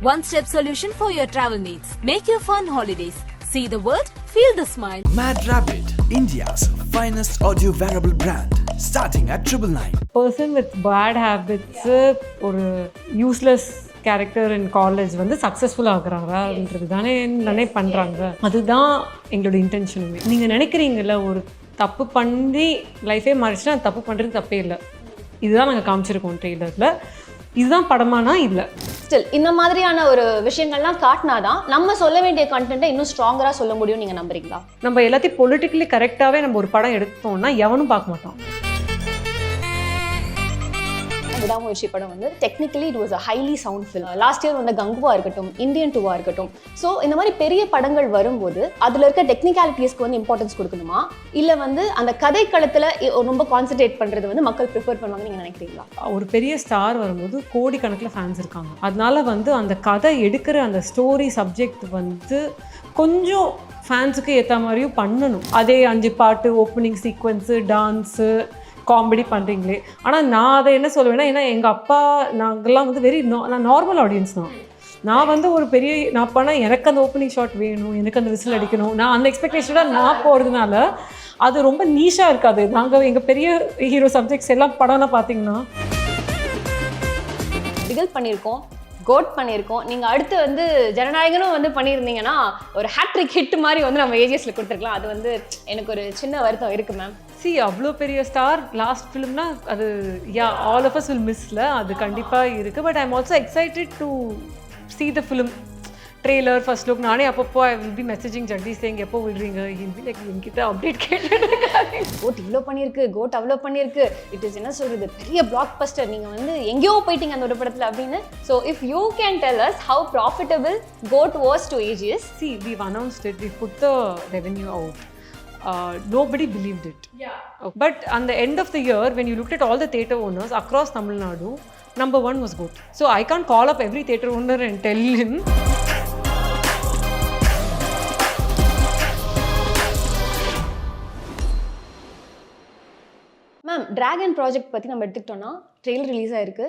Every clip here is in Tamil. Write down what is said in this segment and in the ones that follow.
One-step solution for your travel needs. Make your fun holidays. See the world, feel the smile. Mad Rabbit, India's finest audio wearable brand, starting at 999. Person with bad habits ஒரு யூஸ்லெஸ் கேரக்டர் இன் காலேஜ் வந்து சக்ஸஸ்ஃபுல்லாக ஆகுறாங்கன்றது தானே பண்ணுறாங்க. அதுதான் எங்களோட இன்டென்ஷனுமே. நீங்கள் நினைக்கிறீங்கள ஒரு தப்பு பண்ணி லைஃபே மாறிச்சுன்னா தப்பு பண்ணுறது தப்பே இல்லை. இதுதான் நாங்கள் காமிச்சிருக்கோம் ட்ரெய்லரில். இதுதான் படமானா இல்லை. ஸ்டில் இந்த மாதிரியான ஒரு விஷயங்கள்லாம் காட்டினாதான் நம்ம சொல்ல வேண்டிய கண்டென்ட்டை இன்னும் ஸ்ட்ராங்கராக சொல்ல முடியும். நீங்கள் நம்புறீங்களா? நம்ம எல்லாத்தையும் பொலிட்டிக்கலி கரெக்டாகவே நம்ம ஒரு படம் எடுத்தோம்னா எவனும் பார்க்க மாட்டோம். விடாமுயற்சி படம் வந்து technically it was a highly sound film. Last year வந்த கங்குவா இருக்கட்டும், இந்தியன் 2 இருக்கட்டும். ஸோ இந்த மாதிரி பெரிய படங்கள் வரும்போது அதில் இருக்க டெக்னிக்காலிட்டிஸ்க்கு வந்து இம்பார்ட்டன்ஸ் கொடுக்கணுமா, இல்லை வந்து அந்த கதை களத்தில் ரொம்ப கான்சென்ட்ரேட் பண்ணுறது வந்து மக்கள் ப்ரிஃபர் பண்ணுவாங்க நீங்கள் நினைக்கிறீங்களா? ஒரு பெரிய ஸ்டார் வரும்போது கோடிக்கணக்கில் ஃபேன்ஸ் இருக்காங்க. அதனால வந்து அந்த கதை எடுக்கிற அந்த ஸ்டோரி சப்ஜெக்ட் வந்து கொஞ்சம் ஃபேன்ஸுக்கு ஏற்ற மாதிரியும் பண்ணணும். அதே 5 பாட்டு, ஓப்பனிங் சீக்வன்ஸு, டான்ஸு, காமெடி பண்ணுறீங்களே. ஆனால் நான் அதை என்ன சொல்லுவேன்னா, ஏன்னா எங்கள் அப்பா நாங்கள்லாம் வந்து நான் நார்மல் ஆடியன்ஸ் தான். நான் வந்து ஒரு பெரிய நான் பண்ணால் எனக்கு அந்த ஓப்பனிங் ஷாட் வேணும், எனக்கு அந்த விசில் அடிக்கணும், நான் அந்த எக்ஸ்பெக்டேஷனாக நான் போகிறதுனால அது ரொம்ப நீஷாக இருக்காது. நாங்கள் எங்கள் பெரிய ஹீரோ சப்ஜெக்ட்ஸ் எல்லாம் படம்லாம் பார்த்தீங்கன்னா பிகில் பண்ணியிருக்கோம், கோட் பண்ணியிருக்கோம். நீங்கள் அடுத்து வந்து ஜனநாயகனும் வந்து பண்ணியிருந்தீங்கன்னா ஒரு ஹேட்ரிக் ஹிட் மாதிரி வந்து நம்ம ஏஜிஎஸ்ல கொடுத்துருக்கலாம். அது வந்து எனக்கு ஒரு சின்ன வருத்தம் இருக்குது மேம். அவ்வளோ பெரிய ஸ்டார் லாஸ்ட் ஃபிலிம்னா அது ஆல் ஆஃப் அஸ் வில் மிஸ்ல அது கண்டிப்பாக இருக்குது. But I am also excited to see the film trailer, first look. நானே அப்பப்போ I will be messaging Jagadish சேங் எப்போ விடுறீங்க, லைக் என்கிட்ட அப்டேட் கேட்டுருக்காங்க. கோட் இவ்வளோ பண்ணியிருக்கு, கோட் அவ்வளோ பண்ணியிருக்கு, இட் இஸ் என்ன சொல்கிறது பெரிய பிளாக் பஸ்டர், நீங்கள் வந்து எங்கேயோ போயிட்டீங்க அந்த ஒரு படத்தில் அப்படின்னு. So if you can tell us how profitable GOAT was to AGS. we've announced it, we put the revenue out. Nobody believed it. But on the end of the year, when you looked at all the theatre owners across Tamil Nadu, number 1 was GOAT. So I can't call up every theatre owner and tell him. Ma'am, dragon project பற்றி நம்ம எடுத்துக்கிட்டோன்னா ட்ரெய்லர் ரிலீஸ் ஆகிருக்கு.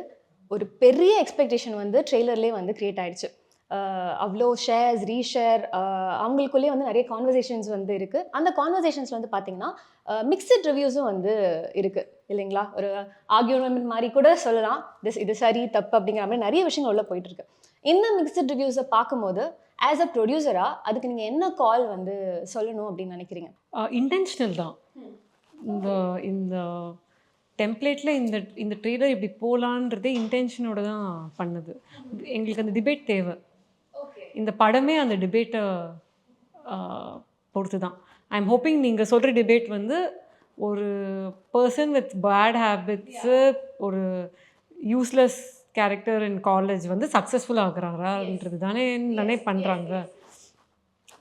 ஒரு பெரிய எக்ஸ்பெக்டேஷன் வந்து ட்ரெய்லர்லேயே வந்து க்ரியேட் ஆகிடுச்சு. அவ்வளோ ஷேர்ஸ், ரீஷேர், அவங்களுக்குள்ளேயே வந்து நிறைய கான்வர்சேஷன்ஸ் வந்து இருக்குது. அந்த கான்வர்சேஷன்ஸில் வந்து பார்த்திங்கன்னா மிக்சட் ரிவ்யூஸும் வந்து இருக்குது இல்லைங்களா? ஒரு ஆர்கியூமெண்ட் மாதிரி கூட சொல்லலாம். இது சரி தப்பு அப்படிங்கிற மாதிரி நிறைய விஷயங்கள் உள்ள போயிட்டுருக்கு. இந்த மிக்சட் ரிவ்யூஸை பார்க்கும்போது ஆஸ் அ ப்ரொடியூசராக அதுக்கு நீங்கள் என்ன கால் வந்து சொல்லணும் அப்படின்னு நினைக்கிறீங்க? இன்டென்ஷனல் தான். இந்த டெம்ப்ளேட்டில் இந்த ட்ரெய்லர் இப்படி போகலான்றதே இன்டென்ஷனோட தான் பண்ணுது. எங்களுக்கு அந்த டிபேட் தேவை. இந்த படமே அந்த டிபேட்டை பொறுத்து தான். ஐ எம் ஹோப்பிங் நீங்கள் சொல்கிற டிபேட் வந்து ஒரு பர்சன் வித் பேட் ஹேபிட்ஸு, ஒரு யூஸ்லெஸ் கேரக்டர் இன் காலேஜ் வந்து சக்ஸஸ்ஃபுல்லாக ஆகுறாங்கன்றது தானே பண்ணுறாங்க.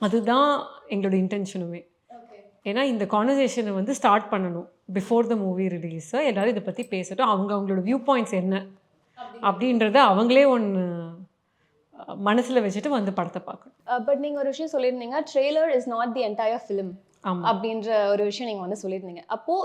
அதுதான் எங்களோட இன்டென்ஷனுமே. ஏன்னா இந்த கான்வர்சேஷனை வந்து ஸ்டார்ட் பண்ணணும் பிஃபோர் த மூவி ரிலீஸை. எல்லோரும் இதை பற்றி பேசட்டும். அவங்களோட வியூ பாயிண்ட்ஸ் என்ன அப்படின்றத அவங்களே ஒன்று மனசில் வச்சுட்டு வந்து படத்தை பார்க்கணும். பட் நீங்கள் ஒரு விஷயம் சொல்லியிருந்தீங்க, trailer is not the entire film அப்படின்ற ஒரு விஷயம் நீங்கள் வந்து சொல்லியிருந்தீங்க.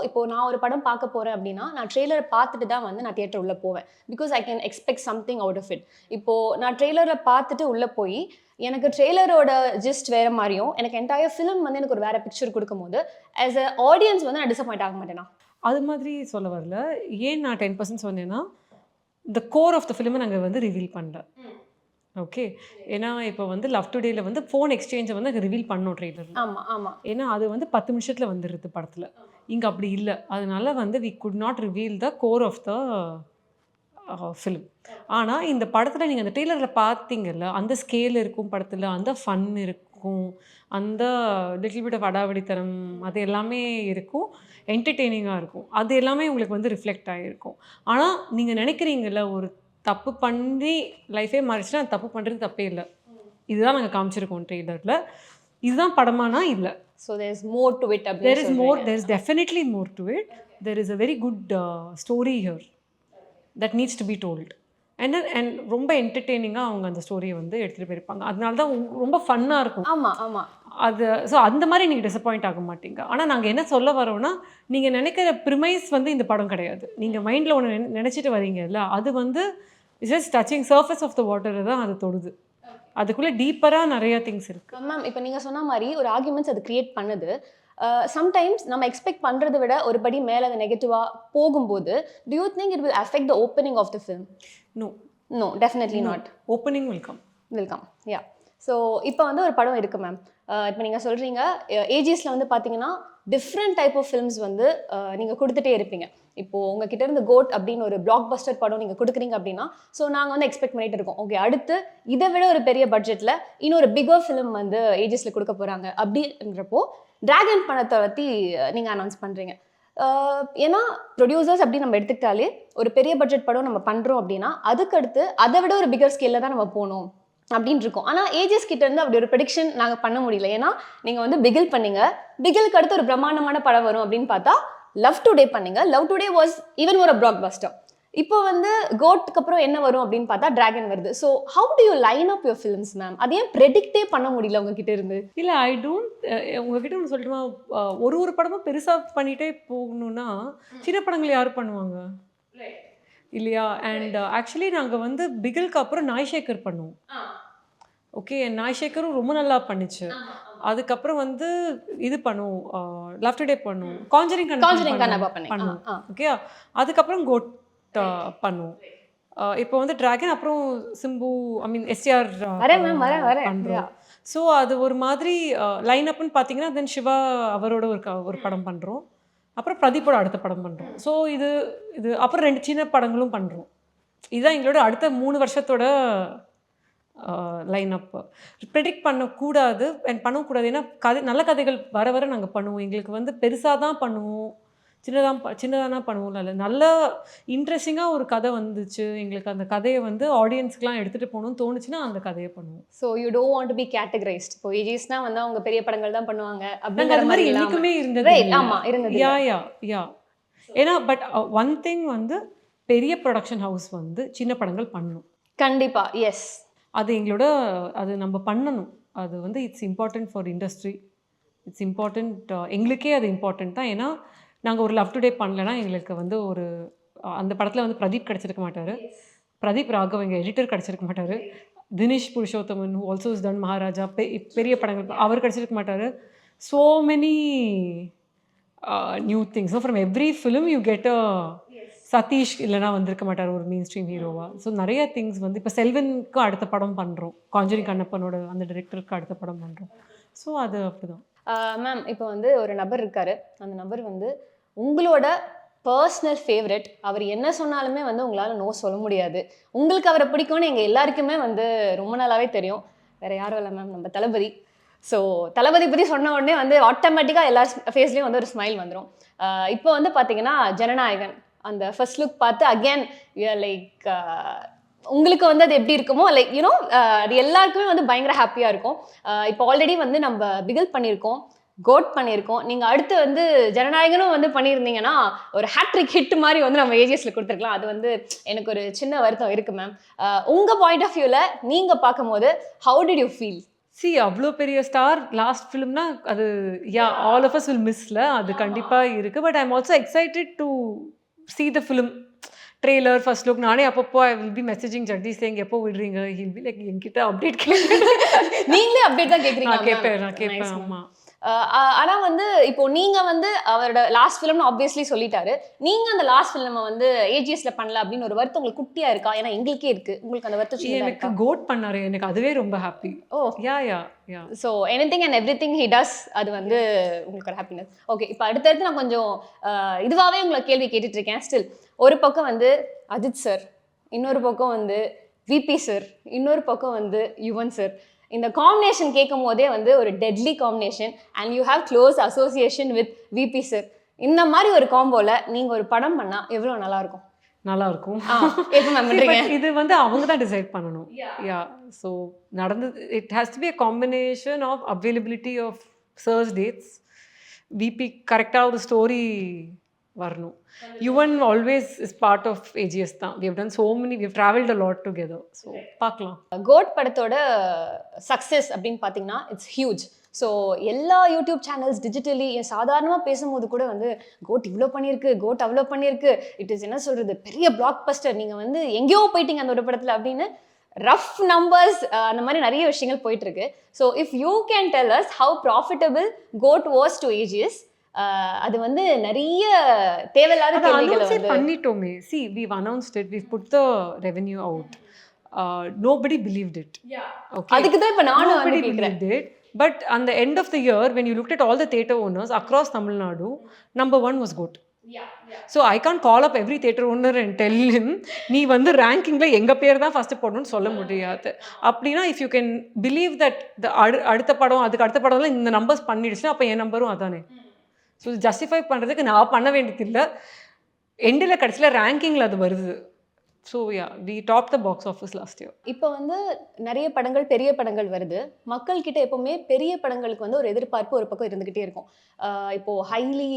இப்போ நான் ஒரு படம் பார்க்க போகிறேன் அப்படின்னா நான் ட்ரெய்லரை பார்த்துட்டு தான் வந்து நான் தியேட்டர் உள்ளே போவேன். Because I can expect something out of it. இப்போது நான் ட்ரெய்லரை பார்த்துட்டு உள்ளே போய் எனக்கு ட்ரெய்லரோட ஜிஸ்ட் வேறு மாதிரியும் எனக்கு என்டையர் ஃபிலிம் வந்து எனக்கு ஒரு வேறு பிக்சர் கொடுக்கும் போது ஆஸ் அ ஆடியன்ஸ் வந்து நான் டிசப்பாயிண்ட் ஆக மாட்டேனா? அது மாதிரி சொல்ல வரல. ஏன் நான் 10% சொன்னேன்னா, த கோர் ஆஃப் த ஃபிலிமை நாங்கள் வந்து ரிவீல் பண்ணல. ஓகே, ஏன்னா இப்போ வந்து லவ் டுடேல வந்து ஃபோன் எக்ஸ்சேஞ்சை வந்து ரிவீல் பண்ணோம் ட்ரெய்லர். ஆமாம். ஏன்னா அது வந்து 10 நிமிஷத்தில் வந்துடுது படத்தில். இங்கே அப்படி இல்லை. அதனால வந்து we could not reveal the core of the film. ஆனால் இந்த படத்தில் நீங்கள் அந்த ட்ரெய்லரில் பார்த்தீங்கல்ல, அந்த ஸ்கேல் இருக்கும் படத்தில், அந்த ஃபன் இருக்கும், அந்த லிட்டில் பிட் ஆஃப் அடாவடித்தனம், அது எல்லாமே இருக்கும், என்டர்டெய்னிங்காக இருக்கும். அது எல்லாமே உங்களுக்கு வந்து ரிஃப்ளெக்ட் ஆகிருக்கும். ஆனால் நீங்கள் நினைக்கிறீங்கள ஒரு தப்பு பண்ணி லைஃபே மாறிச்சுன்னா தப்பு பண்ணுறது தப்பே இல்லை. இதுதான் நாங்கள் காமிச்சிருக்கோம் ட்ரெய்லரில். இதுதான் படமானா இல்லை. So there is more to it. There is definitely more to it. There is a very good story here that needs to be told. And ரொம்ப என்டர்டெய்னிங்காக அவங்க அந்த ஸ்டோரியை வந்து எடுத்துகிட்டு போயிருப்பாங்க. அதனால தான் ரொம்ப ஃபன்னாக இருக்கும். ஆமாம். அது ஸோ அந்த மாதிரி நீங்கள் டிசப்பாயிண்ட் ஆக மாட்டீங்க. ஆனால் நாங்கள் என்ன சொல்ல வரோன்னா, நீங்கள் நினைக்கிற ப்ரிமைஸ் வந்து இந்த படம் கிடையாது. நீங்கள் மைண்டில் ஒன்று நினச்சிட்டு வரீங்கல்ல, அது வந்து it's just touching surface of the வாட்டரை தான் அது தொடுது. அதுக்குள்ளே டீப்பராக நிறைய திங்ஸ் இருக்குது. மேம் இப்போ நீங்கள் சொன்ன மாதிரி ஒரு ஆர்குமெண்ட்ஸ் அது கிரியேட் பண்ணுது. சம்டைம்ஸ் நம்ம எக்ஸ்பெக்ட் பண்ணுறதை விட ஒரு படி மேலே அது நெகட்டிவாக போகும்போது do you think it will affect the opening of the film? No, definitely not. Opening will come. Yeah. So இப்போ வந்து ஒரு படம் இருக்குது மேம். இப்போ நீங்கள் சொல்கிறீங்க ஏஜிஸில் வந்து பார்த்தீங்கன்னா டிஃப்ரெண்ட் டைப் ஆஃப் ஃபிலிம்ஸ் வந்து நீங்கள் கொடுத்துட்டே இருப்பீங்க. இப்போது உங்ககிட்ட இருந்து கோட் அப்படின்னு ஒரு பிளாக் பஸ்டர் படம் நீங்கள் கொடுக்குறீங்க அப்படின்னா ஸோ நாங்கள் வந்து எக்ஸ்பெக்ட் பண்ணிட்டு இருக்கோம், ஓகே அடுத்து இதை விட ஒரு பெரிய பட்ஜெட்டில் இன்னொரு பிகர் ஃபிலிம் வந்து ஏஜிஸில் கொடுக்க போகிறாங்க அப்படின்றப்போ டிராகன் படத்தை பற்றி நீங்கள் அனௌன்ஸ் பண்ணுறீங்க. ஏன்னா ப்ரொடியூசர்ஸ் அப்படி நம்ம எடுத்துக்கிட்டாலே ஒரு பெரிய பட்ஜெட் படம் நம்ம பண்ணுறோம் அப்படின்னா அதுக்கடுத்து அதை விட ஒரு பிகர் ஸ்கேலில் தான் நம்ம போகணும் அப்படின்னு இருக்கும். ஆனால் ஏஜஸ் கிட்ட இருந்து அப்படி ஒரு ப்ரெடிக்ஷன் நாங்கள் பண்ண முடியல. ஏன்னா நீங்கள் வந்து பிகில் பண்ணீங்க, பிகிலுக்கு அடுத்து ஒரு பிரம்மாண்டமான படம் வரும் அப்படின்னு பார்த்தா லவ் டுடே பண்ணீங்க. லவ் டுடே வாஸ் ஈவன் ஒரு பிளாக் பஸ்டர். இப்போ வந்து கோட்டுக்கு அப்புறம் என்ன வரும் அப்படின்னு பார்த்தா டிராகன் வருது. So how to you line up your films ma'am? அது ஏன் ப்ரெடிக்டே பண்ண முடியல உங்ககிட்ட இருந்து? இல்லை ஐ டோன்ட் உங்ககிட்ட ஒன்று சொல்லட்டுமா, ஒரு படமும் பெருசாக பண்ணிகிட்டே போகணுன்னா சின்ன படங்கள் யார் பண்ணுவாங்க இல்லையா? அண்ட் ஆக்சுவலி நாங்கள் வந்து பிகிலுக்கு அப்புறம் நாய்ஷேக்கர் பண்ணுவோம். ஓகே, நாய்ஷேக்கரும் ரொம்ப நல்லா பண்ணிச்சு. அதுக்கப்புறம் வந்து இது பண்ணுவோம், லவ் டுடே பண்ணுவோம், காஞ்சரிங் பண்ணுவோம். ஓகே, அதுக்கப்புறம் கோட் பண்ணுவோம். இப்போ வந்து டிராகன், அப்புறம் சிம்பு, ஐ மீன் எஸ்ஆர் பண்ணுறோம். ஸோ அது ஒரு மாதிரி லைன் அப்னு பார்த்தீங்கன்னா தென் சிவா அவரோட ஒரு படம் பண்ணுறோம், அப்புறம் பிரதீப்போட அடுத்த படம் பண்ணுறோம். ஸோ இது அப்புறம் 2 சின்ன படங்களும் பண்ணுறோம். இதுதான் எங்களோட அடுத்த 3 வருஷத்தோட லைன் அப். ப்ரெடிக்ட் பண்ணக்கூடாது அண்ட் பண்ணக்கூடாது. ஏன்னா நல்ல கதைகள் வர வர நாங்கள் பண்ணுவோம். எங்களுக்கு வந்து பெருசாக தான் பண்ணுவோம், சின்னதாக பண்ணுவோம். இல்லை, நல்ல இன்ட்ரெஸ்டிங்காக ஒரு கதை வந்துச்சு, எங்களுக்கு அந்த கதையை வந்து ஆடியன்ஸ்க்குலாம் எடுத்துகிட்டு போகணும்னு தோணுச்சுன்னா அந்த கதையை பண்ணுவோம். So you don't want to be categorised. இப்போ ஏஜிஸ்னா வந்து அவங்க பெரிய படங்கள் தான் பண்ணுவாங்க அப்படிங்கிற மாதிரி எனக்குமே இருந்தது. ஆமாம் இருந்தது. யா ஏன்னா பட் ஒன் திங் வந்து பெரிய ப்ரொடக்ஷன் ஹவுஸ் வந்து சின்ன படங்கள் பண்ணணும் கண்டிப்பாக. எஸ், அது எங்களோட அது நம்ம பண்ணணும். அது வந்து it's important for industry, it's important. எங்களுக்கே அது இம்பார்ட்டன்ட் தான். ஏன்னா நாங்கள் ஒரு லவ் டுடே பண்ணலைன்னா எங்களுக்கு வந்து ஒரு அந்த படத்தில் வந்து பிரதீப் கிடச்சிருக்க மாட்டார், பிரதீப் ராகவ் எங்கள் எடிட்டர் கிடச்சிருக்க மாட்டார், Dinesh Purushothaman who also is done Maharaja பெரிய படங்கள் அவர் கிடச்சிருக்க மாட்டார். So many new things. So from every film you get a Sathish இல்லைனா வந்திருக்க மாட்டார் ஒரு மெயின் ஸ்ட்ரீம் ஹீரோவா. ஸோ நிறைய திங்ஸ் வந்து இப்போ செல்வனுக்கு அடுத்த படம் பண்ணுறோம், காஞ்சரிங் கண்ணப்பனோட அந்த டைரக்டருக்கு அடுத்த படம் பண்ணுறோம். ஸோ அது அப்படிதான். மேம் இப்போ வந்து ஒரு நபர் இருக்காரு, அந்த நபர் வந்து உங்களோட பர்சனல் ஃபேவரட். அவர் என்ன சொன்னாலுமே வந்து உங்களால் நோ சொல்ல முடியாது. உங்களுக்கு அவரை பிடிக்கும்னு எங்கள் எல்லாருக்குமே வந்து ரொம்ப நாளாகவே தெரியும். வேறு யாரும் இல்லை மேம், நம்ம தளபதி. ஸோ தளபதி பற்றி சொன்ன உடனே வந்து ஆட்டோமேட்டிக்காக எல்லா ஃபேஸ்லேயும் வந்து ஒரு ஸ்மைல் வந்துடும். இப்போ வந்து பார்த்தீங்கன்னா ஜனநாயகன் அந்த ஃபர்ஸ்ட் லுக் பார்த்து அகேன் லைக் உங்களுக்கு வந்து அது எப்படி இருக்குமோ லைக் யூனோ அது எல்லாருக்குமே வந்து பயங்கர ஹாப்பியாக இருக்கும். இப்போ ஆல்ரெடி வந்து நம்ம பிகில் பண்ணியிருக்கோம், கோட் பண்ணியிருக்கோம். நீங்கள் அடுத்து வந்து ஜனநாயகனும் வந்து பண்ணியிருந்தீங்கன்னா ஒரு ஹேட்ரிக் ஹிட் மாதிரி வந்து நம்ம ஏஜிஎஸில் கொடுத்துருக்கலாம். அது வந்து எனக்கு ஒரு சின்ன வருத்தம் இருக்குது மேம். உங்கள் பாயிண்ட் ஆஃப் வியூவில் நீங்கள் பார்க்கும்போது ஹவு டிட் யூ ஃபீல்? அவ்வளோ பெரிய ஸ்டார் லாஸ்ட் ஃபிலிம்னா அது ஆல் ஆஃப் அஸ் வில் மிஸ்ல அது கண்டிப்பாக இருக்குது. But I am also excited to see the film trailer first look. நானே அப்பப்போ I will be messaging Jagadish saying எப்போ விடுறீங்க, he'll be like என்கிட்ட அப்டேட் நீங்களே அப்டேட் தான் கேட்குறீங்க? நான் கேட்பேன். ஆமாம். ஆனால் வந்து இப்போ நீங்கள் வந்து அவரோட லாஸ்ட் ஃபிலிம்னு ஆப்வியஸ்லி சொல்லிட்டாரு, நீங்கள் அந்த லாஸ்ட் ஃபிலிமை வந்து ஏஜிஎஸ்ல பண்ணல அப்படின்னு ஒரு வருத்தம் உங்களுக்கு குட்டியாக இருக்கா? ஏன்னா எங்களுக்கே இருக்கு, உங்களுக்கு அந்த வருத்தம்? எனக்கு கோட் பண்ணாரு, எனக்கு அதுவே ரொம்ப happy. Oh yeah. So anything and everything he does, அது வந்து உங்களுக்கு ஒரு ஹாப்பினஸ். ஓகே, இப்போ அடுத்தடுத்து நான் கொஞ்சம் இதுவாகவே உங்களை கேள்வி கேட்டுட்டு இருக்கேன். ஸ்டில் ஒரு பக்கம் வந்து அஜித் சார், இன்னொரு பக்கம் வந்து விபி சார், இன்னொரு பக்கம் வந்து யுவன் சார். இந்த காம்பினேஷன் கேட்கும் போதே வந்து ஒரு deadly combination. And you have close association with VP sir. இந்த மாதிரி ஒரு காம்போல நீங்கள் ஒரு படம் பண்ணால் எவ்வளோ நல்லாயிருக்கும்? நல்லாயிருக்கும். இது வந்து அவங்க தான் டிசைட் பண்ணணும். ஸோ நடந்தது it has to be a combination of availability of சர்ச் டேட்ஸ், விபி கரெக்டாக ஒரு ஸ்டோரி வரணும். Yuvan always is part of AGS தான். we have done so many, we have traveled a lot together. So பார்க்கலாம். கோட் படத்தோட சக்ஸஸ் அப்படின்னு பார்த்தீங்கன்னா இட்ஸ் ஹியூஜ். ஸோ எல்லா யூடியூப் சேனல்ஸ் டிஜிட்டலி சாதாரணமாக பேசும்போது கூட வந்து கோட் இவ்வளோ பண்ணியிருக்கு, கோட் அவ்வளோ பண்ணியிருக்கு, இட் இஸ் என்ன சொல்கிறது பெரிய பிளாக் பஸ்டர், நீங்கள் வந்து எங்கேயோ போயிட்டீங்க அந்த ஒரு படத்தில் அப்படின்னு ரஃப் நம்பர்ஸ் அந்த மாதிரி நிறைய விஷயங்கள் போயிட்டு இருக்கு. So if you can tell us how profitable GOAT was to AGS, அது வந்து நிறைய தேவையில்லாத கேள்விகளை வந்து பண்ணிட்டோமே. See, we've announced it, we've put the revenue out. Nobody believed it. Okay. அதுக்கு தான் இப்போ நானும் வந்து Nobody கேட்குறேன். believed it. But on the end of the year, when you looked at all the theatre owners across Tamil Nadu, number 1 was GOAT. So I can't call up every theatre owner and tell him நீ வந்து ரேங்கிங்ல எங்க பேர் தான் ஃபர்ஸ்ட் போடணும்னு சொல்ல முடியாது. அப்படின்னா if you can believe that அடுத்த படம் அதுக்கு அடுத்த படம்லாம் இந்த நம்பர்ஸ் பண்ணிடுச்சுன்னா அப்போ என் நம்பரும் அதானே. ஸோ ஜஸ்டிஃபை பண்ணுறதுக்கு நான் பண்ண வேண்டியதில்லை, எண்டில் கடைசியில் ரேங்கிங்கில் அது வருது. So we top the box office last year. இப்போ வந்து நிறைய படங்கள் பெரிய படங்கள் வருது, மக்கள்கிட்ட எப்பவுமே பெரிய படங்களுக்கு வந்து ஒரு எதிர்பார்ப்பு ஒரு பக்கம் இருந்துகிட்டே இருக்கும். இப்போ ஹைலி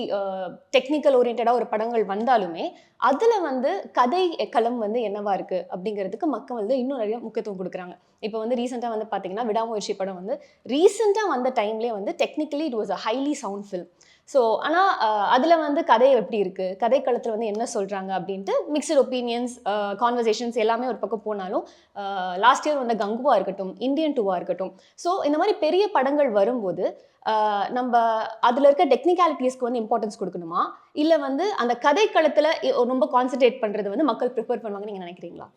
டெக்னிக்கல் ஓரியன்டாக ஒரு படங்கள் வந்தாலுமே அதில் வந்து கதை களம் வந்து என்னவா இருக்கு அப்படிங்கிறதுக்கு மக்கள் வந்து இன்னும் நிறைய முக்கியத்துவம் கொடுக்குறாங்க. இப்போ வந்து ரீசெண்டாக வந்து பார்த்தீங்கன்னா விடாமுயற்சி படம் வந்து ரீசெண்டாக வந்த டைம்லேயே வந்து technically it was a highly sound film. So ஆனால் அதில் வந்து கதை எப்படி இருக்குது, கதை களத்தில் வந்து என்ன சொல்கிறாங்க அப்படின்ட்டு மிக்சட் ஒப்பீனியன்ஸ் கான்வர்சேஷன்ஸ் எல்லாமே ஒரு பக்கம் போனாலும் லாஸ்ட் இயர் வந்த கங்குவா இருக்கட்டும், இந்தியன் 2 இருக்கட்டும், ஸோ இந்த மாதிரி பெரிய படங்கள் வரும்போது நம்ம அதில் இருக்க டெக்னிக்காலிட்டிஸ்க்கு வந்து இம்பார்ட்டன்ஸ் கொடுக்கணுமா, இல்லை வந்து அந்த கதை களத்தில் ரொம்ப கான்சன்ட்ரேட் பண்ணுறது வந்து மக்கள் ப்ரிஃபர் பண்ணுவாங்க நீங்கள் நினைக்கிறீங்களா?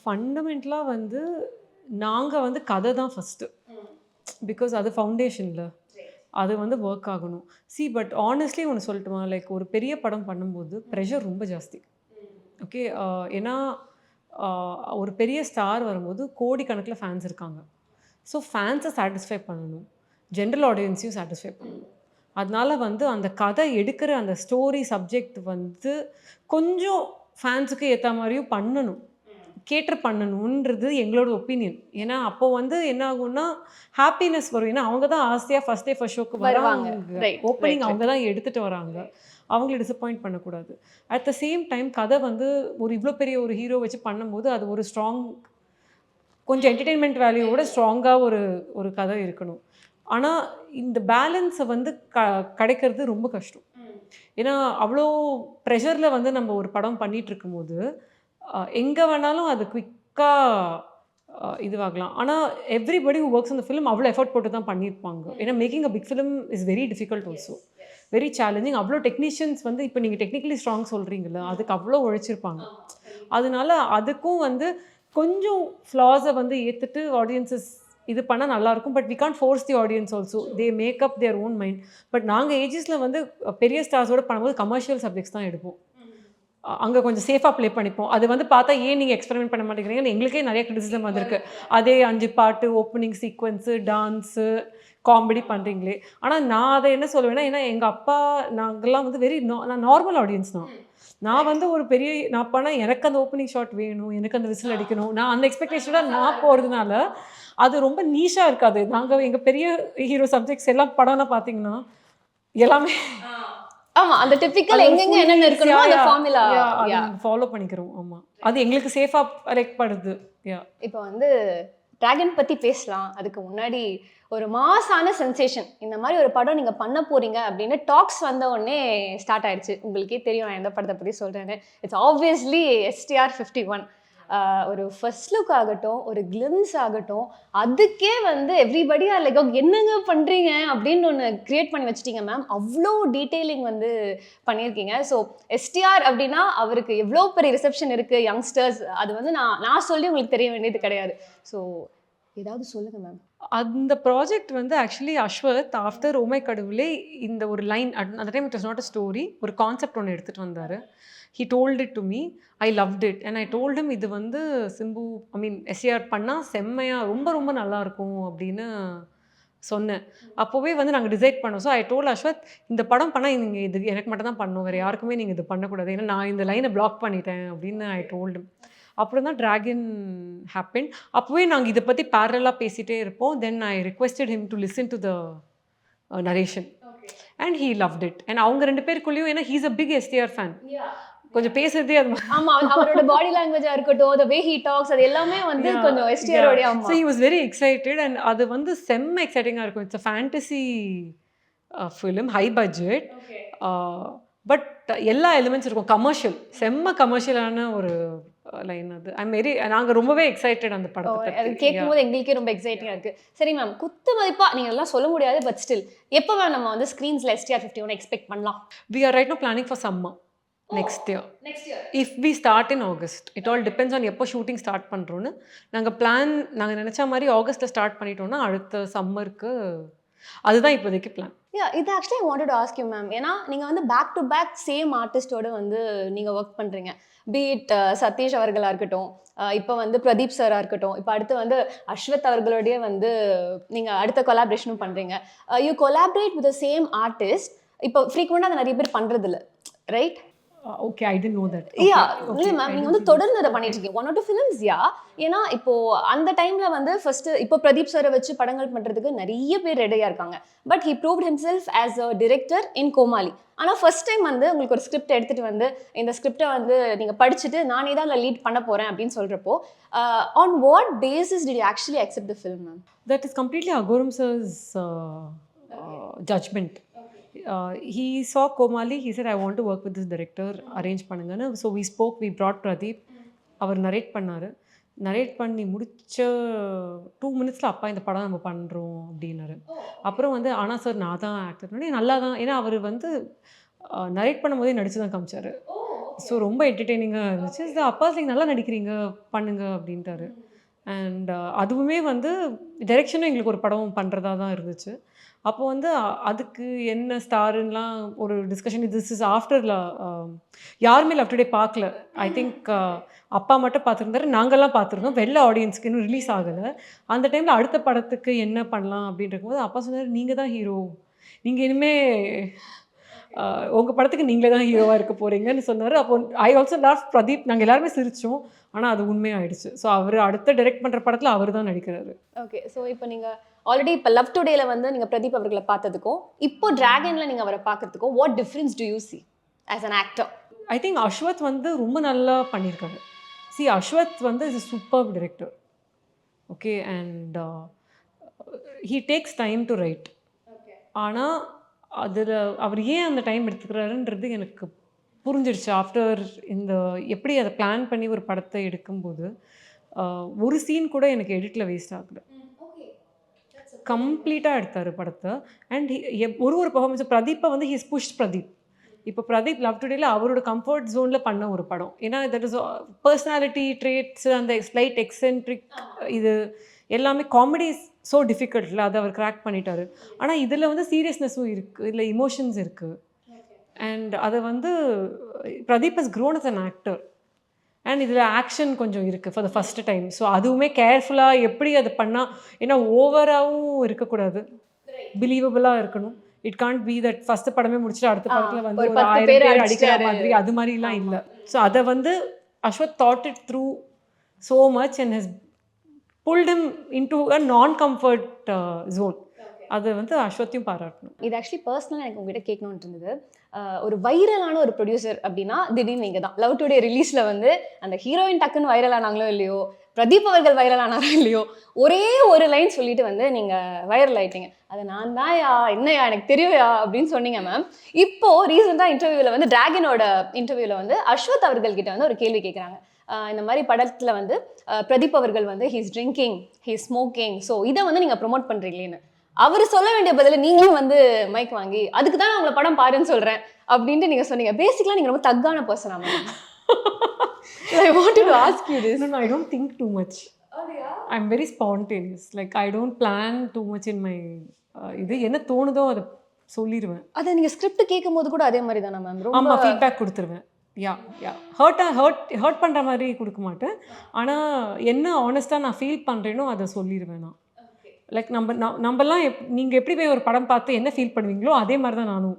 ஃபண்டமெண்டலாக வந்து நாங்கள் வந்து கதை தான் ஃபஸ்ட்டு, பிகாஸ் அது ஃபவுண்டேஷனில் அது வந்து ஒர்க் ஆகணும். பட் ஆனஸ்ட்லி ஒன்று சொல்லட்டுமா, லைக் ஒரு பெரிய படம் பண்ணும்போது ப்ரெஷர் ரொம்ப ஜாஸ்தி. ஓகே, ஏன்னா ஒரு பெரிய ஸ்டார் வரும்போது கோடிக்கணக்கில் ஃபேன்ஸ் இருக்காங்க. ஸோ ஃபேன்ஸை சாட்டிஸ்ஃபை பண்ணணும், ஜென்ரல் ஆடியன்ஸையும் சாட்டிஸ்ஃபை பண்ணணும். அதனால வந்து அந்த கதை எடுக்கிற அந்த ஸ்டோரி சப்ஜெக்ட் வந்து கொஞ்சம் ஃபேன்ஸுக்கு ஏற்ற மாதிரியும் பண்ணணும், கேட்டர் பண்ணணுன்றது எங்களோட ஒப்பீனியன். ஏன்னா அப்போ வந்து என்ன ஆகும்னா ஹாப்பினஸ் வரும். ஏன்னா அவங்க தான் ஆசையாக ஃபர்ஸ்ட் டே ஃபர்ஸ்ட் ஷோக்கு வருவாங்க, ஓப்பனிங் அவங்க தான் எடுத்துகிட்டு வராங்க, அவங்கள டிசப்பாயிண்ட் பண்ணக்கூடாது. அட் த சேம் டைம் கதை வந்து ஒரு இவ்வளோ பெரிய ஒரு ஹீரோ வச்சு பண்ணும்போது அது ஒரு ஸ்ட்ராங், கொஞ்சம் என்டர்டெயின்மெண்ட் வேல்யூவோட ஸ்ட்ராங்காக ஒரு கதை இருக்கணும். ஆனால் இந்த பேலன்ஸை வந்து கிடைக்கிறது ரொம்ப கஷ்டம். ஏன்னா அவ்வளோ ப்ரெஷரில் வந்து நம்ம ஒரு படம் பண்ணிகிட்டு இருக்கும்போது எங்கே வேணாலும் அது குவிக்காக இதுவாகலாம். ஆனால் எவ்ரிபடி ஹூ ஒர்க்ஸ் அந்த ஃபிலிம் அவ்வளோ எஃபர்ட் போட்டு தான் பண்ணியிருப்பாங்க. ஏன்னா making a big film is very difficult also, very challenging. அவ்வளோ டெக்னீஷியன்ஸ் வந்து இப்போ நீங்கள் டெக்னிக்கலி ஸ்ட்ராங் சொல்கிறீங்களா, அதுக்கு அவ்வளோ உழைச்சிருப்பாங்க. அதனால அதுக்கும் வந்து கொஞ்சம் ஃப்ளாஸை வந்து ஏற்றுட்டு ஆடியன்ஸஸ் இது பண்ணால் நல்லாயிருக்கும். But we can't force the audience also, they make up their own mind. But நாங்கள் ஏஜஸில் வந்து பெரிய ஸ்டார்ஸோடு பண்ணும்போது கமர்ஷியல் சப்ஜெக்ட்ஸ் தான் எடுப்போம், அங்கே கொஞ்சம் சேஃபாக ப்ளே பண்ணிப்போம். அது வந்து பார்த்தா ஏன் நீங்கள் எக்ஸ்பெரிமெண்ட் பண்ண மாட்டேங்கிறீங்கன்னு எங்களுக்கே நிறைய கிரிட்டிசிசம் வந்திருக்கு. அதே 5 பாட்டு, ஓப்பனிங் சீக்வன்ஸு, டான்ஸு, காமெடி பண்ணுறீங்களே. ஆனால் நான் அதை என்ன சொல்லுவேன்னா, ஏன்னா எங்கள் அப்பா நாங்கள்லாம் வந்து நான் நார்மல் ஆடியன்ஸ் தான். நான் வந்து ஒரு பெரிய நான் பண்ணால் எனக்கு அந்த ஓப்பனிங் ஷாட் வேணும், எனக்கு அந்த விசில் அடிக்கணும், நான் அந்த எக்ஸ்பெக்டேஷனாக நான் போகிறதுனால அது ரொம்ப நீஷாக இருக்காது. நாங்கள் எங்கள் பெரிய ஹீரோ சப்ஜெக்ட்ஸ் எல்லாம் படம்னா பார்த்தீங்கன்னா எல்லாமே ஆமா அந்த டிபிக்கல் எங்கெங்க என்னென்ன இருக்கணும் அந்த ஃபார்முலா ஃபாலோ பண்ணிக்கிறோம். ஆமா, அது எங்களுக்கு சேஃபா ரெக் படுது. இப்போ வந்து டிராகன் பத்தி பேசலாம். அதுக்கு முன்னாடி ஒரு மாசான சென்சேஷன், இந்த மாதிரி ஒரு படம் நீங்க பண்ண போறீங்க அப்படின்னு டாக்ஸ் வந்த உடனே ஸ்டார்ட் ஆயிடுச்சு. உங்களுக்கே தெரியும் நான் எந்த படத்தை பத்தி சொல்றேன்னு. It's obviously STR 51. ஒரு ஃபர்ஸ்ட் லுக் ஆகட்டும், ஒரு கிளிம்ஸ் ஆகட்டும், அதுக்கே வந்து எவ்ரிபடி ஆர் லைக் என்னங்க பண்ணுறீங்க அப்படின்னு ஒன்று க்ரியேட் பண்ணி வச்சிட்டீங்க மேம். அவ்வளோ டீட்டெயிலிங் வந்து பண்ணியிருக்கீங்க. ஸோ STR அப்படின்னா அவருக்கு எவ்வளோ பெரிய ரிசப்ஷன் இருக்குது யங்ஸ்டர்ஸ், அது வந்து நான் சொல்லி உங்களுக்கு தெரிய வேண்டியது கிடையாது. ஸோ ஏதாவது சொல்லுங்கள் மேம். அந்த ப்ராஜெக்ட் வந்து ஆக்சுவலி அஸ்வத் ஆஃப்டர் ஓமை கடவுளே இந்த ஒரு லைன், அந்த time it was not a story, ஒரு கான்செப்ட் ஒன்று எடுத்துகிட்டு வந்தார். He told it to me, I loved it and I told him இது வந்து சிம்பு SAR பண்ணால் செம்மையாக ரொம்ப ரொம்ப நல்லாயிருக்கும் அப்படின்னு சொன்னேன். அப்போவே வந்து நாங்கள் டிசைட் பண்ணோம். ஸோ ஐ டோல்ட் அஸ்வத், இந்த படம் பண்ணால் நீங்கள் இது எனக்கு மட்டும் தான் பண்ணணும், வேறு யாருக்குமே நீங்கள் இது பண்ணக்கூடாது, ஏன்னா நான் இந்த லைனை பிளாக் பண்ணிட்டேன் அப்படின்னு ஐ டோல்டு. அப்புறம் தான் டிராகன் ஹேப்பன். அப்போவே நாங்கள் இதை பற்றி பேரலாக பேசிகிட்டே இருப்போம். Then I requested him to listen to the narration and he loved it. And அவங்க 2 பேருக்குள்ளேயும், ஏன்னா he's a big STR fan, கொஞ்சம் பேசுறதே அது மாதிரி. ஆமா, அவரோட பாடி லாங்குவேஜா இருக்கட்டும், the way he talks, அது எல்லாமே வந்து கொஞ்சம் எஸ்டிஆரோட. ஆமா, so he was very excited and அது வந்து செம்ம எக்ஸைட்டிங்கா இருக்கும். It's a fantasy film, high budget, but எல்லா எலிமெண்ட்ஸ் இருக்கும். கமர்ஷியல், செம்ம கமர்ஷியலான ஒரு லைன் அது. நாங்க ரொம்பவே எக்ஸைட்டட் அந்த படத்தை அது கேட்கும்போது எங்களுக்கே ரொம்ப எக்ஸைட்டிங்கா இருக்கு. சரி மேம், குத்து மதிப்பா நீங்க எல்லாம் சொல்ல முடியாது, பட் ஸ்டில் எப்போ நம்ம வந்து ஸ்கிரீன்ஸ்ல STR 51 எக்ஸ்பெக்ட் பண்ணலாம்? we are right now planning for summer next year. if we start in August, it all depends on எப்போ ஷூட்டிங் ஸ்டார்ட் பண்றோம்னு. நாங்க நினைச்ச மாதிரி ஆகஸ்ட்ல ஸ்டார்ட் பண்ணிட்டோம்னா அடுத்த சம்மருக்கு அதுதான் இப்போதைக்கு பிளான். இது actually I wanted to ask you ma'am, ஏன்னா நீங்க வந்து பேக் டு பேக் சேம் ஆர்டிஸ்டோட வந்து நீங்க ஒர்க் பண்றீங்க. பீட் சதீஷ் அவர்களா இருக்கட்டும், இப்போ வந்து பிரதீப் சாரா இருக்கட்டும், இப்போ அடுத்து வந்து அஸ்வத் அவர்களோடய வந்து நீங்க அடுத்த கொலாபரேஷனும் பண்றீங்க. You collaborate with the same artist. இப்போ ஃப்ரீக்வெண்டாக அதை நிறைய பேர் பண்றது இல்லை, right? Okay, I did know that. Yeah இல்லை மேம், நீங்கள் வந்து தொடர்ந்து அதை பண்ணிட்டு இருக்கீங்க 1 or 2 ஃபிலிம்ஸ். யா, ஏன்னா இப்போ அந்த டைம்ல வந்து ஃபர்ஸ்ட் இப்போ பிரதீப் சாரை வச்சு படங்கள் பண்றதுக்கு நிறைய பேர் ரெடியா இருக்காங்க. But he proved himself as a director in Comali. ஆனால் ஃபர்ஸ்ட் டைம் வந்து உங்களுக்கு ஒரு ஸ்கிரிப்ட் எடுத்துட்டு வந்து இந்த ஸ்கிரிப்டை வந்து நீங்க படிச்சுட்டு நானே தான் அதில் லீட் பண்ண போறேன் அப்படின்னு சொல்றப்போ, on what basis did you actually accept the film ma'am? That is completely Agoram sir's judgement. He saw Komali, he said I want to work with this director, arrange பண்ணுங்கன்னு. So we spoke, we brought Pradeep. அவர் நரேட் பண்ணாரு. நரேட் பண்ணி முடிச்ச 2 minutesல அப்பா இந்த படம் நம்ம பண்ணுறோம் அப்படின்னாரு. அப்புறம் வந்து ஆனா சார் நான் தான் ஆக்டர் பண்ணி நல்லா தான், ஏன்னா அவர் வந்து நரேட் பண்ணும்போதே நடிச்சு தான் காமிச்சாரு. ஸோ ரொம்ப என்டர்டெய்னிங்காக இருந்துச்சு. அப்பா லைக் நல்லா நடிக்கிறீங்க பண்ணுங்க அப்படின்ட்டாரு. அண்ட் அதுவுமே வந்து டைரெக்ஷனும் எங்களுக்கு ஒரு படம் பண்ணுறதா தான் இருந்துச்சு. அப்போ வந்து அதுக்கு என்ன ஸ்டாருலாம் ஒரு டிஸ்கஷன். திஸ் இஸ் ஆஃப்டர்ல யாருமே லவ் டுடே பார்க்கல. ஐ திங்க் அப்பா மட்டும் பார்த்துருந்தாரு, நாங்கள்லாம் பார்த்துருந்தோம். வெளில ஆடியன்ஸ்க்கு இன்னும் ரிலீஸ் ஆகலை. அந்த டைமில் அடுத்த படத்துக்கு என்ன பண்ணலாம் அப்படின்னு இருக்கும்போது அப்பா சொன்னார், நீங்கள் தான் ஹீரோ, நீங்கள் இனிமேல் உங்கள் படத்துக்கு நீங்களே தான் ஹீரோவாக இருக்க போகிறீங்கன்னு சொன்னார். அப்போ ஐ ஆல்சோ லவ் பிரதீப். நாங்கள் எல்லாருமே சிரித்தோம், ஆனால் அது உண்மையாகிடுச்சு. ஸோ அவர் அடுத்த டைரக்ட் பண்ணுற படத்தில் அவர் தான் நடிக்கிறாரு. ஓகே, ஸோ இப்போ நீங்கள் ஆல்ரெடி இப்போ லவ் டுடேல வந்து நீங்கள் பிரதீப் அவர்களை பார்த்ததுக்கும் இப்போ டிராகனில் நீங்கள் அவரை பார்க்கறதுக்கும் what difference do you see as an actor? I think Ashwath வந்து ரொம்ப நல்லா பண்ணியிருக்காரு. அஸ்வத் வந்து is a superb director. Okay, and he takes time to write. ஆனால் அதில் அவர் ஏன் அந்த டைம் எடுத்துக்கிறாருன்றது எனக்கு புரிஞ்சிடுச்சு ஆஃப்டர் இந்த எப்படி அதை பிளான் பண்ணி ஒரு படத்தை எடுக்கும்போது. ஒரு சீன் கூட எனக்கு எடிட்டில் வேஸ்ட் ஆகலை, கம்ப்ளீட்டாக எடுத்தார் படத்தை. அண்ட் ஒரு பர்ஃபார்மன்ஸ் பிரதீப்பை வந்து ஹீஸ் புஷ் பிரதீப். இப்போ பிரதீப் லவ் டுடேல அவரோட கம்ஃபர்ட் ஜோனில் பண்ண ஒரு படம். ஏன்னா தட் இஸ் பர்சனாலிட்டி ட்ரேட்ஸ், அந்த ஸ்லைட் எக்ஸென்ட்ரிக், இது எல்லாமே காமெடி ஸோ டிஃபிகல்ட்டில் அதை அவர் கிராக் பண்ணிட்டாரு. ஆனால் இதில் வந்து சீரியஸ்னஸும் இருக்குது, இல்லை இமோஷன்ஸ் இருக்குது. அண்ட் அதை வந்து Pradeep has grown as an actor. And இதில் ஆக்ஷன் கொஞ்சம் இருக்குது for the first time. So அதுவுமே கேர்ஃபுல்லாக எப்படி அதை பண்ணால், ஏன்னா ஓவராகவும் இருக்கக்கூடாது, பிலீவபிளாக இருக்கணும். It can't be that first படமே முடிச்சுட்டு அடுத்த படத்தில் வந்து ஒரு 1000 பேர் அடிக்கிற மாதிரி அது மாதிரிலாம் இல்லை. ஸோ அதை வந்து Ashwath thought it through so much and has pulled him into a non comfort zone. அது வந்து அஸ்வத்தையும் பாராட்டணும். இது ஆக்சுவலி பர்சனலாக எனக்கு உங்ககிட்ட கேட்கணும்னு இருந்தது. ஒரு வைரலான ஒரு ப்ரொடியூசர் அப்படின்னா திடீர்னு நீங்கள் தான். லவ் டுடே ரிலீஸில் வந்து அந்த ஹீரோயின் டக்குன்னு வைரல் ஆனாங்களோ இல்லையோ, பிரதீப் அவர்கள் வைரல் ஆனாரோ இல்லையோ, ஒரே ஒரு லைன் சொல்லிட்டு வந்து நீங்கள் வைரல் ஆகிட்டீங்க. அது நான் தான் யா, என்னையா எனக்கு தெரியுயா அப்படின்னு சொன்னீங்க மேம். இப்போது ரீசெண்டாக இன்டர்வியூவில் வந்து டிராகனோட இன்டர்வியூவில் வந்து அஸ்வத் அவர்கள்கிட்ட வந்து ஒரு கேள்வி கேட்குறாங்க. இந்த மாதிரி படத்தில் வந்து பிரதீப் அவர்கள் வந்து he's drinking, he's smoking, so இதை வந்து நீங்கள் ப்ரொமோட் பண்ணுறீங்களேன்னு அவர் சொல்ல வேண்டிய பதில் நீங்களும் வந்து மைக் வாங்கி அதுக்கு தான் உங்களை படம் பாருன்னு சொல்கிறேன் அப்படின்ட்டு நீங்கள் சொன்னீங்க. பேசிக்கலாக நீங்கள் ரொம்ப தக்கான பர்சனா ma'am? I wanted to ask you this. No, I don't think too much. I'm very spontaneous. Like I don't plan too much in my இது என்ன தோணுதோ அதை சொல்லிடுவேன். அதை நீங்கள் ஸ்கிரிப்ட் கேட்கும் போது கூட அதே மாதிரி தானே மேம்? ரொம்ப ஃபீட்பேக் கொடுத்துருவேன். ஹர்ட் பண்ணுற மாதிரி கொடுக்க மாட்டேன். ஆனால் என்ன ஆனஸ்ட்டாக நான் ஃபீல் பண்ணுறேனோ அதை சொல்லிடுவேன். நான் லைக் நம்மலாம் நீங்கள் எப்படி போய் ஒரு படம் பார்த்து என்ன ஃபீல் பண்ணுவீங்களோ அதே மாதிரி தான் நானும்.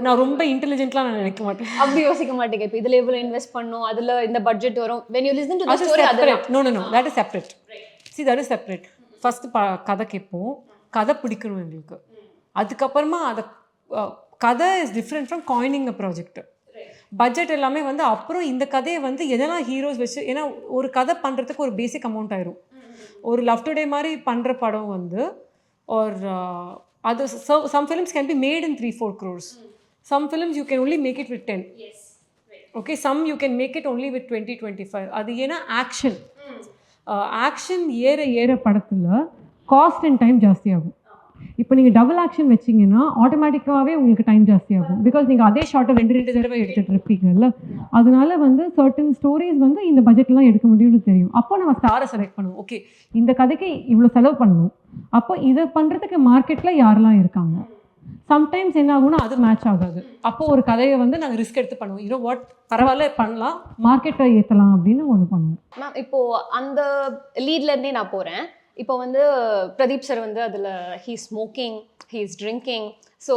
நான் ரொம்ப இன்டெலிஜென்ட்லாம் நான் நினைக்க மாட்டேன். அப்படி யோசிக்க மாட்டேங்க. இப்போ இதில் எவ்வளோ இன்வெஸ்ட் பண்ணணும், அதில் இந்த பட்ஜெட் வரும். when you listen to the story, no that is separate. See, that is separate. First கதை கேட்போம், கதை பிடிக்கணும் எங்களுக்கு. அதுக்கப்புறமா அதை கதை is different from coining a project. Budget எல்லாமே வந்து அப்புறம் இந்த கதையை வந்து எதெல்லாம் ஹீரோஸ் வச்சு, ஏன்னா ஒரு கதை பண்ணுறதுக்கு ஒரு பேசிக் அமௌண்ட் ஆயிரும். ஒரு லவ் டுடே மாதிரி பண்ணுற படம் வந்து ஒரு அது some films can be made in 3-4 crores. Some films you can only make it with 10. Yes. Right. Okay, some you can make it only with 20-25. அது ஏன்னா ஆக்ஷன் ஏற படத்தில் காஸ்ட் அண்ட் டைம் ஜாஸ்தியாகும். இப்போ நீங்கள் டபுள் ஆக்ஷன் வச்சிங்கன்னா ஆட்டோமேட்டிக்காகவே உங்களுக்கு டைம் ஜாஸ்தியாகும். பிகாஸ் நீங்கள் அதே ஷார்ட்டை 2 தடவை எடுத்துகிட்டு இருப்பீங்கல்ல. அதனால வந்து சர்டன் ஸ்டோரிஸ் வந்து இந்த பட்ஜெட்லாம் எடுக்க முடியும்னு தெரியும். அப்போ நம்ம ஸ்டாரை செலக்ட் பண்ணுவோம். ஓகே, இந்த கதைக்கு இவ்வளோ செலவு பண்ணணும், அப்போ இதை பண்ணுறதுக்கு மார்க்கெட்டில் யாரெல்லாம் இருக்காங்க. சம்டைம்ஸ் என்ன ஆகும்னா அது மேட்ச் ஆகாது. அப்போ ஒரு கதையை வந்து நாங்கள் ரிஸ்க் எடுத்து பண்ணுவோம். வாட் பரவாயில்ல பண்ணலாம், மார்க்கெட்டை ஏற்றலாம் அப்படின்னு ஒன்று பண்ணுவோம். மேம் இப்போது அந்த லீட்லேருந்தே நான் போகிறேன். இப்போ வந்து பிரதீப் சார் வந்து அதில் he smoking, he is drinking. So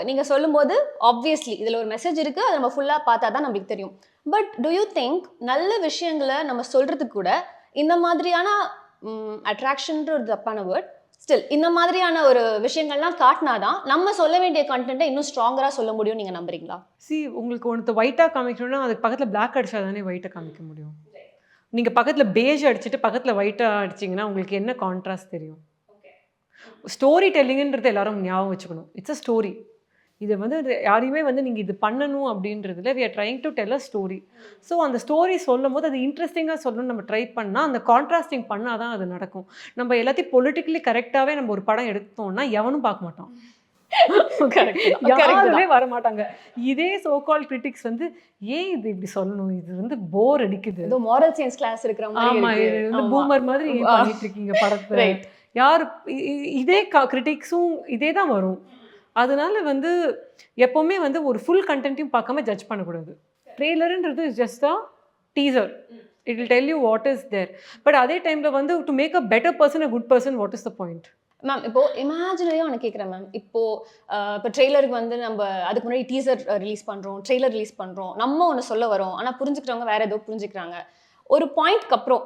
நீங்கள் சொல்லும்போது ஆப்வியஸ்லி இதில் ஒரு மெசேஜ் இருக்குது, அதை நம்ம ஃபுல்லாக பார்த்தா தான் நம்மளுக்கு தெரியும். பட் டு யூ திங்க் நல்ல விஷயங்களை நம்ம சொல்கிறதுக்கு கூட இந்த மாதிரியான அட்ராக்ஷன்ற ஒரு தப்பான வேர்ட், ஸ்டில் இந்த மாதிரியான ஒரு விஷயங்கள்லாம் காட்டினாதான் நம்ம சொல்ல வேண்டிய கண்டென்ட்டை இன்னும் ஸ்ட்ராங்கராக சொல்ல முடியும் நீங்கள் நம்புறீங்களா? உங்களுக்கு ஒன்று ஒயிட்டாக காமிக்கணும்னா அதுக்கு பக்கத்தில் பிளாக் அடிச்சா தானே ஒயிட்டை காமிக்க முடியும். நீங்கள் பக்கத்தில் பேஜ் அடிச்சுட்டு பக்கத்தில் ஒயிட்டாக அடிச்சிங்கன்னா உங்களுக்கு என்ன கான்ட்ராஸ்ட் தெரியும்? ஸ்டோரி டெல்லிங்கன்றது எல்லாரும் ஞாபகம் வச்சுக்கணும். It's a story. இதை வந்து யாரையுமே வந்து நீங்கள் இது பண்ணணும் அப்படின்றதுல we are trying to tell a story. So அந்த ஸ்டோரி சொல்லும் போது அது இன்ட்ரெஸ்டிங்காக சொல்லணும்னு நம்ம ட்ரை பண்ணால் அந்த கான்ட்ராஸ்டிங் பண்ணால் தான் அது நடக்கும். நம்ம எல்லாத்தையும் பொலிட்டிக்கலி கரெக்டாகவே நம்ம ஒரு படம் எடுத்தோம்னா எவனும் பார்க்க மாட்டோம், யாருமே வர மாட்டாங்க. இதே சோகால் கிரிட்டிக்ஸ் வந்து ஏன் இது இப்படி சொல்லணும், இது வந்து போர் அடிக்குது, இது மாரல் சயின்ஸ் கிளாஸ் இருக்கிற மாதிரி, ஆமா இது வந்து பூமர் மாதிரி ஏன் பண்ணிட்டு இருக்கீங்க படத்தை, யார் இதே கிரிட்டிக்ஸும் இதே தான் வரும். அதனால வந்து எப்போவுமே வந்து ஒரு ஃபுல் கண்டென்ட்டையும் பார்க்காம ஜட்ஜ் பண்ணக்கூடாது. ட்ரெய்லருன்றது is just a teaser, it will tell you what is there. But அதே டைமில் வந்து to make a better person, a good person, what is the point? Ma'am இப்போது இமேஜினரியாக ஒன்று கேட்குறேன் மேம். இப்போ ட்ரெய்லருக்கு வந்து நம்ம அதுக்கு முன்னாடி டீசர் ரிலீஸ் பண்ணுறோம், ட்ரெய்லர் ரிலீஸ் பண்ணுறோம், நம்ம ஒன்று சொல்ல வரோம், ஆனால் புரிஞ்சுக்கிறவங்க வேறு ஏதோ புரிஞ்சுக்கிறாங்க. ஒரு பாயிண்ட்க்கு அப்புறம்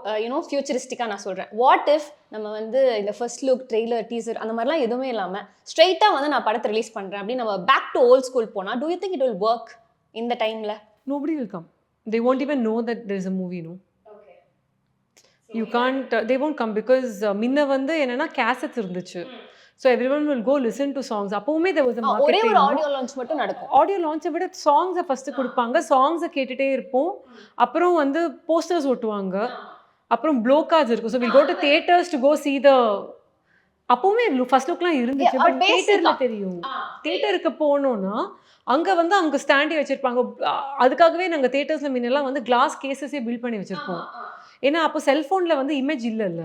ஃபியூச்சரிஸ்டிக்காக நான் சொல்கிறேன், வாட் இஃப் நம்ம வந்து இந்த ஃபர்ஸ்ட் லுக், ட்ரெய்லர், டீசர் அந்த மாதிரிலாம் எதுவுமே இல்லாமல் ஸ்ட்ரெயிட்டாக வந்து நான் படத்தை ரிலீஸ் பண்ணுறேன் அப்படின்னு நம்ம பேக் டு ஓல்ட் ஸ்கூல் போனால், do you think it will work இந்த டைமில்? Nobody will come. They won't even know that there is a movie, no? Okay. You can't, they won't come because முன்ன வந்து என்னன்னா கேசட்ஸ் இருந்துச்சு. So everyone will go listen to songs. அப்போவுமே there was a marketing. ஒரே ஒரு ஆடியோ லான்ச் மட்டும் நடக்கும். ஆடியோ லான்ச்சை விட சாங்ஸை ஃபஸ்ட்டு கொடுப்பாங்க, சாங்ஸை கேட்டுகிட்டே இருப்போம். அப்புறம் வந்து போஸ்டர்ஸ் ஒட்டுவாங்க, அப்புறம் ப்ளோ கார்ட்ஸ் இருக்கும். So will go to theatres to go see the. அப்போவுமே ஃபர்ஸ்ட் லுக்லாம் இருந்துச்சு, பட் தியேட்டரில் தெரியும். தியேட்டருக்கு போனோன்னா அங்கே ஸ்டாண்டே வச்சுருப்பாங்க. அதுக்காகவே நாங்கள் தியேட்டர்ஸில் முன்னெல்லாம் வந்து கிளாஸ் கேசஸே பில்ட் பண்ணி வச்சுருப்போம். ஏன்னா அப்போ செல்ஃபோனில் வந்து இமேஜ் இல்லைல்ல.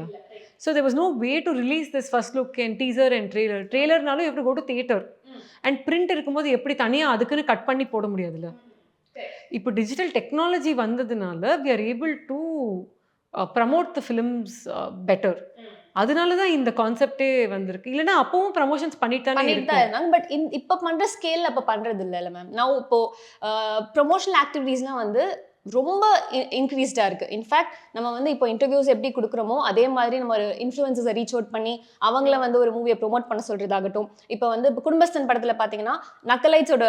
So there was no way to release this first look and teaser and trailer. Trailerனாலும் you have to go to theater. And print இருக்கும்போது எப்படி தனியாக அதுக்குன்னு கட் பண்ணி போட முடியாதுல்ல. இப்போ டிஜிட்டல் டெக்னாலஜி வந்ததுனால we are able to promote the films better. அதனால தான் இந்த கான்செப்டே வந்திருக்கு. இல்லைன்னா அப்பவும் ப்ரமோஷன்ஸ் பண்ணிட்டு தான் இருந்தாங்க. பட் இப்போ பண்ணுற ஸ்கேலில் அப்போ பண்ணுறது இல்லை மேம். நான் இப்போது ப்ரொமோஷனல் ஆக்டிவிட்டீஸ்லாம் வந்து ரொம்ப இன்க்ரீஸ்டாக இருக்குது. இன்ஃபேக்ட் நம்ம வந்து இப்போ இன்டர்வியூஸ் எப்படி கொடுக்குறோமோ அதே மாதிரி நம்ம ஒரு இன்ஃப்ளூயன்சஸை ரீச் அவுட் பண்ணி அவங்கள வந்து ஒரு மூவியை ப்ரொமோட் பண்ண சொல்கிறதாகட்டும். இப்போ வந்து குடும்பஸ்தன் படத்தில் பார்த்தீங்கன்னா நக்கலைட்ஸோட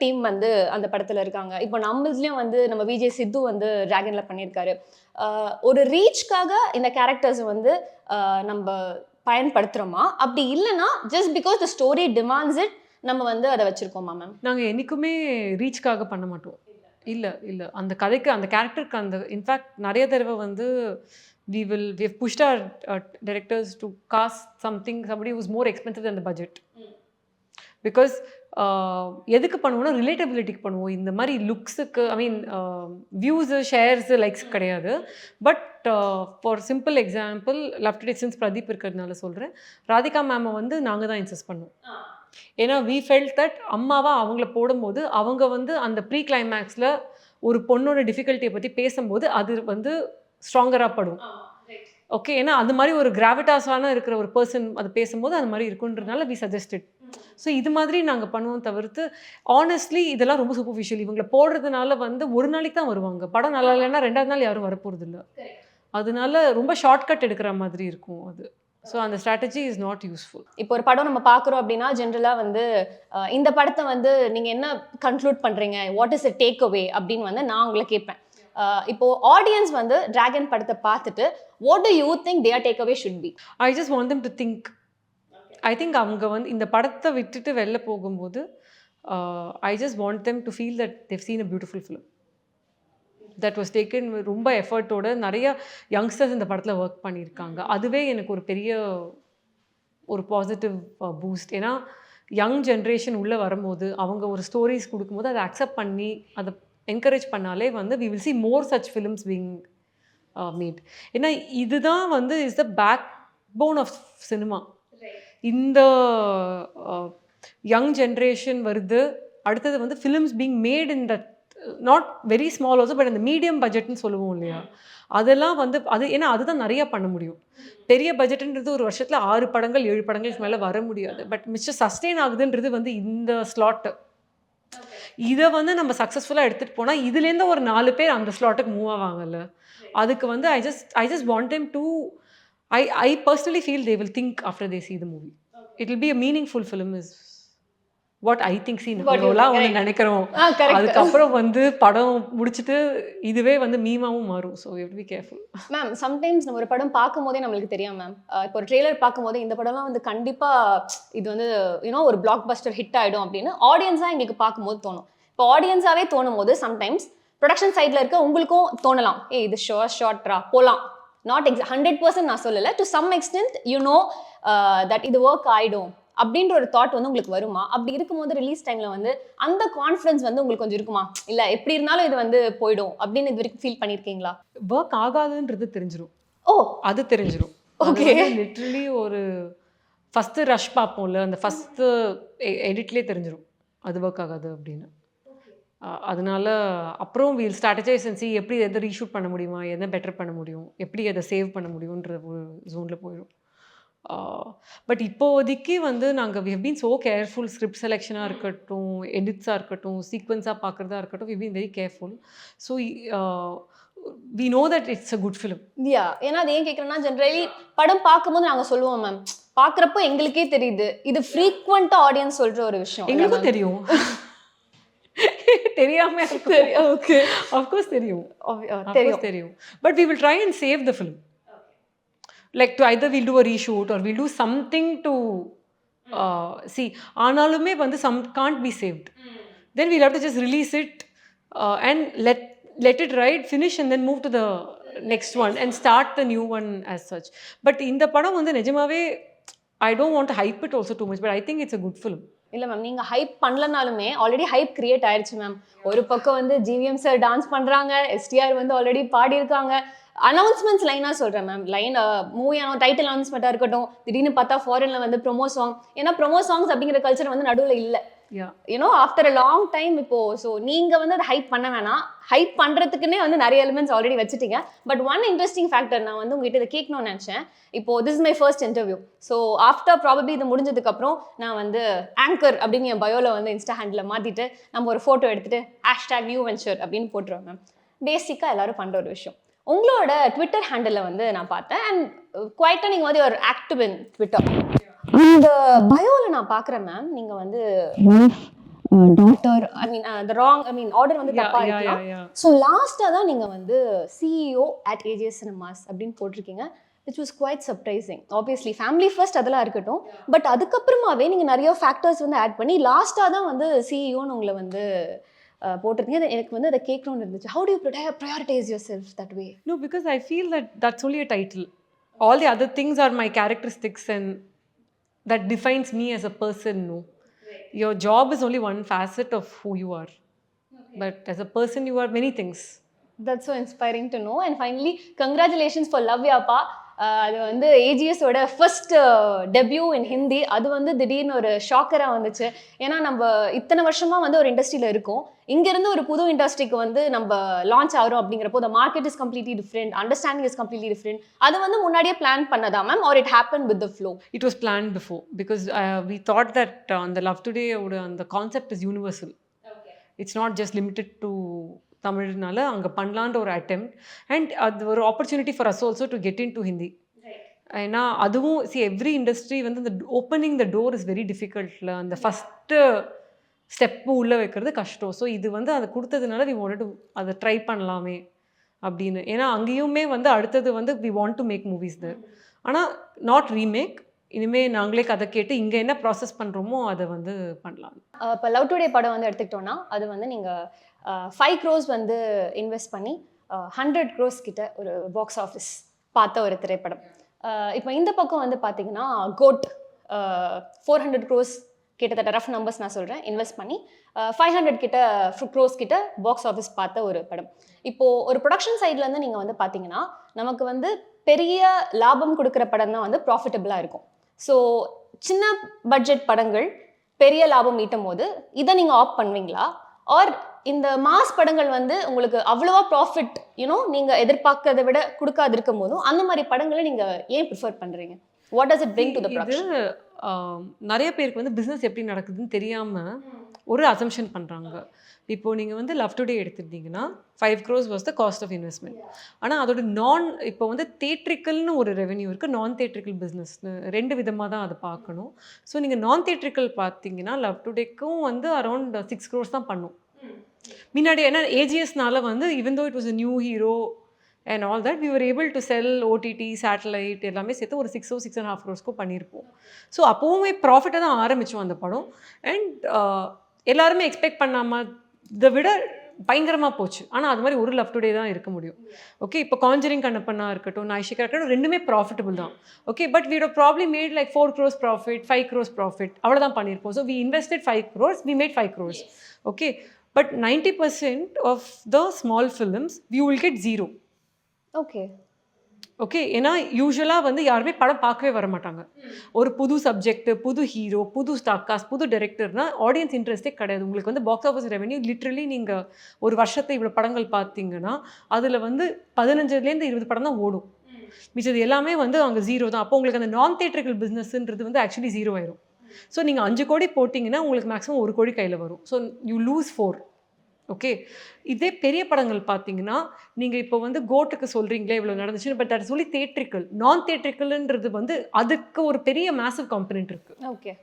டீம் வந்து அந்த படத்தில் இருக்காங்க. இப்போ நம்மளும் வந்து நம்ம விஜய் சித்து வந்து டிராகனில் பண்ணியிருக்காரு. ஒரு ரீச்காக இந்த கேரக்டர்ஸ் வந்து நம்ம பயன்படுத்துகிறோமா? அப்படி இல்லைன்னா just because the story demands it நம்ம வந்து அதை வச்சுருக்கோமா மேம்? நாங்கள் என்றைக்குமே ரீச்காக பண்ண மாட்டோம். இல்லை அந்த கதைக்கு அந்த கேரக்டருக்கு அந்த இன்ஃபேக்ட் நிறைய தடவை வந்து we have pushed our directors to cast somebody who's more expensive than the budget. Because எதுக்கு பண்ணுவோம்னா ரிலேட்டபிலிட்டிக்கு பண்ணுவோம். இந்த மாதிரி லுக்ஸுக்கு ஐ மீன் வியூஸு, ஷேர்ஸு, லைக்ஸ் கிடையாது. But for simple example, love today since Pradeep இருக்கிறதுனால சொல்கிறேன், ராதிகா மேமை வந்து நாங்கள் தான் இன்சிஸ்ட் பண்ணுவோம். ஏன்னா we felt that அம்மாவா அவங்கள போடும்போது அவங்க வந்து அந்த ப்ரீ கிளைமேக்ஸில் ஒரு பொண்ணோட டிஃபிகல்ட்டியை பற்றி பேசும்போது அது வந்து ஸ்ட்ராங்கராக படும். ஓகே, ஏன்னா அது மாதிரி ஒரு கிராவிட்டாஸான இருக்கிற ஒரு பர்சன் அது பேசும்போது அது மாதிரி இருக்குன்றதுனால we suggested. ஸோ இது மாதிரி நாங்கள் பண்ணுவோம். தவிர்த்து ஆனஸ்ட்லி இதெல்லாம் ரொம்ப சூப்பர்ஃபிஷியல். இவங்களை போடுறதுனால வந்து ஒரு நாளைக்கு தான் வருவாங்க. படம் நல்லா இல்லைன்னா 2வது நாள் யாரும் வரப்போகிறது இல்லை. அதனால ரொம்ப ஷார்ட்கட் எடுக்கிற மாதிரி இருக்கும் அது. ஸோ அந்த ஸ்ட்ராட்டஜி இஸ் நாட் யூஸ்ஃபுல். இப்போ ஒரு படம் நம்ம பார்க்குறோம் அப்படின்னா ஜென்ரலாக வந்து இந்த படத்தை வந்து நீங்கள் என்ன கன்க்ளூட் பண்ணுறீங்க, what is a take away அப்படின்னு வந்து நான் உங்களை கேட்பேன். இப்போ ஆடியன்ஸ் வந்து டிராகன் படத்தை பார்த்துட்டு what do you think their take away should be? I just want them to think. I think அவங்க வந்து இந்த படத்தை விட்டுட்டு வெளில போகும்போது I just want them to feel that they've seen a beautiful film that was taken ரொம்ப எஃபர்ட்டோட. நிறைய யங்ஸ்டர்ஸ் இந்த படத்தில் ஒர்க் பண்ணியிருக்காங்க. அதுவே எனக்கு ஒரு பெரிய ஒரு பாசிட்டிவ் பூஸ்ட். ஏன்னா யங் ஜென்ரேஷன் உள்ளே வரும்போது அவங்க ஒரு ஸ்டோரிஸ் கொடுக்கும்போது அதை அக்செப்ட் பண்ணி அதை என்கரேஜ் பண்ணாலே வந்து we will see more such films being made. ஏன்னா இதுதான் வந்து is the backbone of cinema. இந்த யங் ஜென்ரேஷன் வருது, அடுத்தது வந்து films being made in that not very small also, but அந்த மீடியம் பட்ஜெட்னு சொல்லுவோம் இல்லையா, அதெல்லாம் வந்து அது ஏன்னா அதுதான் நிறையா பண்ண முடியும். பெரிய பட்ஜெட்டுன்றது ஒரு வருஷத்தில் 6 படங்கள் 7 படங்களுக்கு மேலே வர முடியாது. பட் மிச்சம் சஸ்டெயின் ஆகுதுன்றது வந்து இந்த ஸ்லாட்டு. இதை வந்து நம்ம சக்ஸஸ்ஃபுல்லாக எடுத்துகிட்டு போனால் இதுலேருந்து ஒரு 4 பேர் அந்த ஸ்லாட்டுக்கு மூவ் ஆவாங்கல்ல. அதுக்கு வந்து ஐ just want them to I personally feel they will think after they see the movie. It will be a meaningful film is what I think. நம்மளாம் ஒன்று நினைக்கிறோம், அதுக்கப்புறம் வந்து படம் முடிச்சுட்டு இதுவே வந்து மீமாவும் மாறும். So you have to be careful. Ma'am sometimes நம்ம ஒரு படம் பார்க்கும் போதே நம்மளுக்கு தெரியும் மேம், இப்போ ஒரு ட்ரெய்லர் பார்க்கும் போதே இந்த படம்லாம் வந்து கண்டிப்பாக இது வந்து யூனோ ஒரு பிளாக் பஸ்டர் ஹிட் ஆகிடும் அப்படின்னு ஆடியன்ஸாக எங்களுக்கு பார்க்கும்போது தோணும். இப்போ ஆடியன்ஸாகவே தோணும் போது சம்டைம்ஸ் ப்ரொடக்ஷன் சைடில் இருக்க உங்களுக்கும் தோணலாம், இது ஷார்ட்ரா போகலாம். நாட் 100% நான் சொல்லலை, to some extent you know that இது ஒர்க் ஆகிடும் அப்படின்ற ஒரு தாட் வந்து உங்களுக்கு வருமா? அப்படி இருக்கும்போது ரிலீஸ் டைமில் வந்து அந்த கான்ஃபிடன்ஸ் வந்து உங்களுக்கு கொஞ்சம் இருக்குமா? இல்லை எப்படி இருந்தாலும் இது வந்து போயிடும் அப்படின்னு இது வரைக்கும் ஃபீல் பண்ணியிருக்கீங்களா? ஒர்க் ஆகாதுன்றது தெரிஞ்சிடும். அது தெரிஞ்சிடும். ஓகே, லிட்ரலி ஒரு ஃபஸ்ட்டு ரஷ் பார்ப்போம்ல, அந்த ஃபஸ்ட்டு எடிட்லேயே தெரிஞ்சிடும் அது ஒர்க் ஆகாது அப்படின்னு. அதனால அப்புறம் வீல் ஸ்ட்ராட்டஜைஸ் அண்ட் சி எப்படி எதை ரீஷூட் பண்ண முடியுமா, எதை பெட்டர் பண்ண முடியும், எப்படி அதை சேவ் பண்ண முடியுன்ற ஒரு ஜோனில் போயிடும். பட் இப்போதைக்கு வந்து நாங்கள் we have been so careful. Script செலெக்ஷனாக இருக்கட்டும், எடிட்ஸாக இருக்கட்டும், சீக்வன்ஸாக பார்க்குறதா இருக்கட்டும், we been very careful. So we know that it's a good film. Yeah, ஏன்னா அது ஏன் கேட்குறேன்னா ஜென்ரலி படம் பார்க்கும்போது நாங்கள் சொல்லுவோம் மேம், பார்க்குறப்போ எங்களுக்கே தெரியுது இது ஃப்ரீக்வெண்ட்டாக ஆடியன்ஸ் சொல்கிற ஒரு விஷயம். எங்களுக்கும் தெரியும், தெரியாம தெரியும். ஓகே, ஆஃப்கோர்ஸ் தெரியும், தெரியும். But we will try and save the film. Like to either we'll do a reshoot or we'll do something to see. ஆனாலுமே வந்து some can't be saved. Then we'll have to just release it and let it ride, finish and then move to the next one and start the new one as such. But இந்த படம் வந்து நிஜமாவே I don't want to hype it also too much, but I think it's a good film. இல்லை மேம், நீங்கள் ஹைப் பண்ணலனாலுமே ஆல்ரெடி ஹைப் கிரியேட் ஆயிடுச்சு மேம். ஒரு பக்கம் வந்து ஜிவிஎம் சார் டான்ஸ் பண்ணுறாங்க, எஸ்டிஆர் வந்து ஆல்ரெடி பாடியிருக்காங்க. அனௌன்ஸ்மெண்ட்ஸ் லைனாக சொல்கிறேன் மேம், லைன் மூவியான டைட்டில் அனௌன்ஸ்மெண்ட்டாக இருக்கட்டும், திடீர்னு பார்த்தா ஃபாரினில் வந்து ப்ரொமோ சாங். ஏன்னா ப்ரொமோ சாங்ஸ் அப்படிங்கிற கல்ச்சர் வந்து நடுவில் இல்லை, you know after a long time. இப்போது ஸோ நீங்கள் வந்து அதை ஹைப் பண்ண வேணாம், ஹைப் பண்ணுறதுக்குன்னே வந்து நிறைய எலிமெண்ட்ஸ் ஆல்ரெடி வச்சுட்டீங்க. பட் ஒன் இன்ட்ரெஸ்டிங் ஃபேக்டர் நான் வந்து உங்ககிட்ட இதை கேட்கணும்னு நினச்சேன். இப்போது this is my first interview. So after probably இது முடிஞ்சதுக்கப்புறம் நான் வந்து ஆங்கர் அப்படின்னு என் பயோவில் வந்து இன்ஸ்டா ஹேண்டில் மாற்றிட்டு நம்ம ஒரு ஃபோட்டோ எடுத்துகிட்டு #NewVenture அப்படின்னு போட்டுருவோம் மேம். பேசிக்காக எல்லோரும் பண்ணுற ஒரு விஷயம். உங்களோட ட்விட்டர் ஹேண்டில் வந்து நான் பார்த்தேன் அண்ட் குவைட்டாக நீங்கள் வந்து ஒரு ஆக்டிவ் இன் ட்விட்டர். இந்த பயோவில் நான் பார்க்குறேன் மேம், நீங்கள் வந்து டாட்டர் ஆர்டர் வந்து தப்பாக இருக்கலாம். ஸோ லாஸ்ட்டாக தான் நீங்கள் வந்து CEO at AGS Cinemas அப்படின்னு போட்டிருக்கீங்க. Which was quite surprising. Obviously family first அதெல்லாம் இருக்கட்டும், பட் அதுக்கப்புறமாவே நீங்கள் நிறைய ஃபேக்டர்ஸ் வந்து ஆட் பண்ணி லாஸ்ட்டாக தான் வந்து CEOன்னு உங்களை வந்து போட்டிருக்கீங்க. எனக்கு வந்து அதை கேட்கணும்னு இருந்துச்சு. How do you prioritize yourself that way? No, because I feel that that's only a title. All the other things are my characteristics and that defines me as a person. No, your job is only one facet of who you are, but as a person you are many things. That's so inspiring to know. And finally, congratulations for Love Yappa. அது வந்து ஏஜிஎஸோட ஃபர்ஸ்ட் டெபியூ இன் ஹிந்தி. அது வந்து திடீர்னு ஒரு ஷாக்கராக வந்துச்சு. ஏன்னா நம்ம இத்தனை வருஷமாக வந்து ஒரு இண்டஸ்ட்ரியில் இருக்கோம், இங்கேருந்து ஒரு புது இண்டஸ்ட்ரிக்கு வந்து நம்ம லான்ச் ஆகிறோம் அப்படிங்கிறப்போ the market is completely different, understanding is completely different. அது வந்து முன்னாடியே பிளான் பண்ணதா ma'am, or it happened with the flow? It was planned before because we thought that on the Love Today the concept is universal. Okay. It's not just limited to தமிழ்னால அங்கே பண்ணலான்ற ஒரு அட்டெம்ப்ட் அண்ட் அது ஒரு opportunity for us also to get into Hindi. ஏன்னா அதுவும் எவ்ரி இண்டஸ்ட்ரி வந்து இந்த opening the door is very டிஃபிகல்ட்ல. அந்த ஃபஸ்ட்டு ஸ்டெப்பு உள்ளே வைக்கிறது கஷ்டம். ஸோ இது வந்து அதை கொடுத்ததுனால வி வாண்ட் டு அதை ட்ரை பண்ணலாமே அப்படின்னு. ஏன்னா அங்கேயுமே வந்து அடுத்தது வந்து we want to make movies there. ஆனால் நாட் ரீமேக். இனிமேல் நாங்களே கதை கேட்டு இங்கே என்ன ப்ராசஸ் பண்ணுறோமோ அதை வந்து பண்ணலாம். இப்போ லவ் டுடே படம் வந்து எடுத்துக்கிட்டோன்னா அது வந்து நீங்கள் 5 crores வந்து இன்வெஸ்ட் பண்ணி 100 crores கிட்ட ஒரு பாக்ஸ் ஆஃபீஸ் பார்த்த ஒரு திரைப்படம். இப்போ இந்த பக்கம் வந்து பார்த்தீங்கன்னா கோட் 400 crores கிட்டத்தட்ட ரஃப் நம்பர்ஸ் நான் சொல்கிறேன் இன்வெஸ்ட் பண்ணி 500 crores கிட்ட பாக்ஸ் ஆஃபீஸ் பார்த்த ஒரு படம். இப்போது ஒரு ப்ரொடக்ஷன் சைட்லேருந்து நீங்கள் வந்து பார்த்தீங்கன்னா நமக்கு வந்து பெரிய லாபம் கொடுக்குற படம் தான் வந்து ப்ராஃபிட்டபிளாக இருக்கும். ஸோ சின்ன பட்ஜெட் படங்கள் பெரிய லாபம் ஈட்டும் போது இதை நீங்கள் ஆப் பண்ணுவீங்களா? ஆர் இந்த மாஸ் படங்கள் வந்து உங்களுக்கு அவ்வளோவா ப்ராஃபிட் நீங்கள் எதிர்பார்க்கறதை விட கொடுக்காது இருக்கும் போதும் அந்த மாதிரி படங்களை நீங்கள் ஏன் ப்ரிஃபர் பண்ணுறீங்க? What does it bring to the production? நிறைய பேருக்கு வந்து பிஸ்னஸ் எப்படி நடக்குதுன்னு தெரியாமல் ஒரு அசம்ஷன் பண்ணுறாங்க. இப்போது நீங்கள் வந்து லவ் டுடே எடுத்துக்கிட்டிங்கன்னா 5 crores was the cost of investment. ஆனால் அதோட இப்போ வந்து தேட்ரிக்கல்னு ஒரு ரெவென்யூ இருக்குது, நான் தேட்ரிக்கல் பிஸ்னஸ்னு 2 விதமாக தான் அதை பார்க்கணும். ஸோ நீங்கள் நான் தேட்ரிக்கல் பார்த்தீங்கன்னா லவ் டுடேக்கும் வந்து அரௌண்ட் 6 crores தான் பண்ணும் முன்னாடி. ஏன்னா ஏஜிஎஸ்னால வந்து even though it was a new hero and all that we were able to sell OTT satellite எல்லாமே சேர்த்து ஒரு 6.5 crores பண்ணியிருப்போம். ஸோ அப்போவுமே ப்ராஃபிட்டாக தான் ஆரம்பித்தோம் அந்த படம். அண்ட் எல்லாருமே எக்ஸ்பெக்ட் பண்ணாமல் இதை விட பயங்கரமாக போச்சு. ஆனால் அது மாதிரி ஒரு லவ் டுடே தான் இருக்க முடியும். ஓகே, இப்போ காஞ்சரிங் கண்ணப்பண்ணா இருக்கட்டும், நாய்ஷிகா இருக்கட்டும், ரெண்டுமே ப்ராஃபிட்டபிள் தான். Okay, but we'd probably made like 4 crores profit, 5 crores profit, அவ்வளோதான் பண்ணியிருப்போம். So we invested 5 crores, we made 5 crores. Okay, but 90% of the small films we will get 0. Okay, ஏன்னா யூஸ்வலாக வந்து யாருமே படம் பார்க்கவே வர மாட்டாங்க. ஒரு புது சப்ஜெக்ட், புது ஹீரோ, புது ஸ்டார் காஸ்ட், புது டைரக்டர்னா ஆடியன்ஸ் இன்ட்ரெஸ்ட்டே கிடையாது. உங்களுக்கு வந்து பாக்ஸ் ஆஃபீஸ் ரெவென்யூ லிட்ரலி நீங்கள் ஒரு வருஷத்தை இவ்வளோ படங்கள் பார்த்தீங்கன்னா அதில் வந்து 15 to 20 படம் தான் ஓடும். மிச்சது எல்லாமே வந்து அங்கே 0 தான். அப்போ உங்களுக்கு அந்த நான் தேட்ரிக்கல் பிஸ்னஸ்ன்றது வந்து ஆக்சுவலி 0 ஆயிரும். ஸோ நீங்கள் 5 கோடி போட்டிங்கன்னா உங்களுக்கு மேக்ஸிமம் 1 கோடி கையில் வரும். So you lose 4. ஓகே, இதே பெரிய படங்கள் பார்த்தீங்கன்னா நீங்கள் இப்போ வந்து கோட்டுக்கு சொல்கிறீங்களே இவ்வளோ நடந்துச்சு, பட் அது சொல்லி தேட்ரிக்கல். நான் தேட்ரிக்கல்ன்றது வந்து அதுக்கு ஒரு பெரிய மேசிவ் காம்பனண்ட் இருக்குது. ஓகே,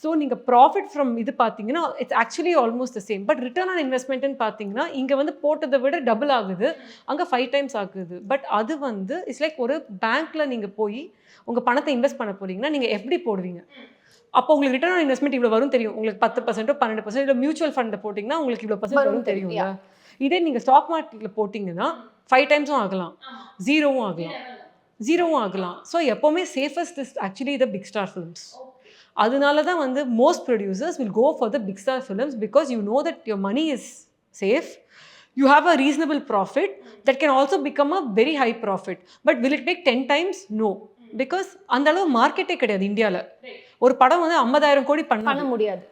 ஸோ நீங்கள் ப்ராஃபிட் ஃப்ரம் இது பார்த்தீங்கன்னா it's actually almost the same. But return on இன்வெஸ்ட்மெண்ட்னு பார்த்தீங்கன்னா இங்கே வந்து போட்டதை விட டபுள் ஆகுது, அங்கே 5 times ஆகுது. பட் அது வந்து இட்ஸ் லைக் ஒரு பேங்க்கில் நீங்கள் போய் உங்கள் பணத்தை இன்வெஸ்ட் பண்ண போகிறீங்கன்னா நீங்கள் எப்படி போடுவீங்க? அப்போ உங்களுக்கு ரிட்டர்ன் ஆன் இன்வெஸ்ட்மெண்ட் இவ்வளோ வரும் தெரியும். உங்களுக்கு 10% 12% இல்லை மியூச்சுவல் ஃபண்டை போட்டிங்கன்னா உங்களுக்கு இவ்வளோ % வரும் தெரியுங்க. இதே நீங்கள் ஸ்டாக் மார்க்கெட்டில் போட்டிங்கன்னா 5 times ஆகலாம், 0 ஆகலாம். ஸோ எப்போவுமே safest is actually the big star films. அதனால தான் வந்து most producers will go for the big star films because you know that your money is safe. You have a reasonable profit that can also become a very high profit. But will it make 10 times? No. Because அந்த அளவு மார்க்கெட்டே கிடையாது இந்தியாவில். ஒரு படம் வந்து 50,000 கோடி பண்ண முடியாது.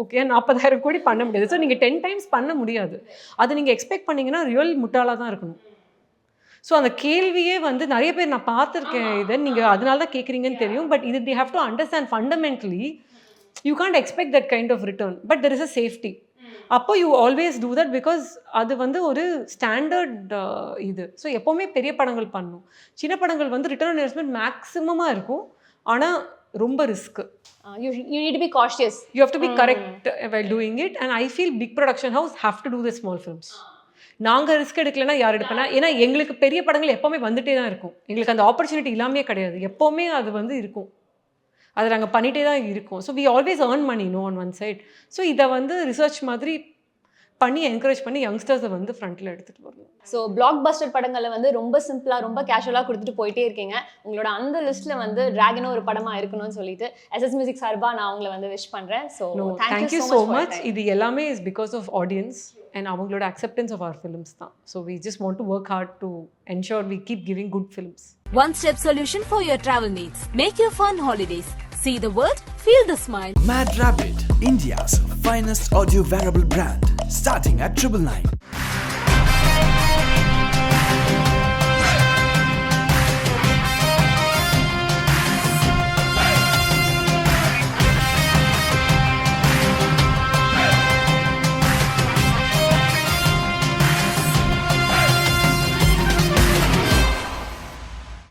ஓகே, 40,000 கோடி பண்ண முடியாது. ஸோ நீங்கள் 10 times பண்ண முடியாது. அது நீங்கள் எக்ஸ்பெக்ட் பண்ணிங்கன்னா ரியல் முட்டாளாக தான் இருக்கணும். ஸோ அந்த கேள்வியே வந்து நிறைய பேர் நான் பார்த்துருக்கேன். இதை நீங்கள் அதனால தான் கேட்குறீங்கன்னு தெரியும். பட் இது they have to understand fundamentally you can't expect that kind of return. But there is a safety. அப்போ you always do that because அது வந்து ஒரு ஸ்டாண்டர்ட் இது. ஸோ எப்போவுமே பெரிய படங்கள் பண்ணும். சின்ன படங்கள் வந்து ரிட்டர்ன் ஆன் இன்வெஸ்ட்மெண்ட் மேக்ஸிமமாக இருக்கும், ஆனால் ரொம்ப risk. You need to be cautious. You have to be correct while doing it. And I feel big production house have to do the small films. நாங்கள் ரிஸ்க் எடுக்கலைன்னா யார் எடுப்பேன்னா, ஏன்னா எங்களுக்கு பெரிய படங்கள் எப்போவுமே வந்துகிட்டே தான் இருக்கும். எங்களுக்கு அந்த ஆப்பர்ச்சுனிட்டி இல்லாமே கிடையாது. எப்போவுமே அது வந்து இருக்கும், அதை நாங்கள் பண்ணிகிட்டே தான் இருக்கோம். So we always earn money on one side. So இதை வந்து ரிசர்ச் மாதிரி பண்ணி என்கரேஜ் பண்ணி யங்ஸ்டர்ஸை வந்து ஃப்ரண்ட்டில் எடுத்துகிட்டு வரணும். ஸோ பிளாக் பஸ்டர் படங்களை வந்து ரொம்ப சிம்பிளாக ரொம்ப கேஷுவலாக கொடுத்துட்டு போயிட்டே இருக்கீங்க. உங்களோட அந்த லிஸ்ட்டில் வந்து டிராகனும் ஒரு படமாக இருக்கணும்னு சொல்லிட்டு SS மியூசிக் சார்பாக நான் உங்களை வந்து விஷ் பண்ணுறேன். So thank you so much. இது எல்லாமே is because of audience and அவங்களோட அக்செப்டன்ஸ் ஆஃப் அவர் ஃபிலிம்ஸ் தான். So we just want to work hard to ensure we keep giving good films. One-step solution for your travel needs. Make your fun holidays. See the world, feel the smile. Mad Rabbit, India's finest audio wearable brand, starting at 999.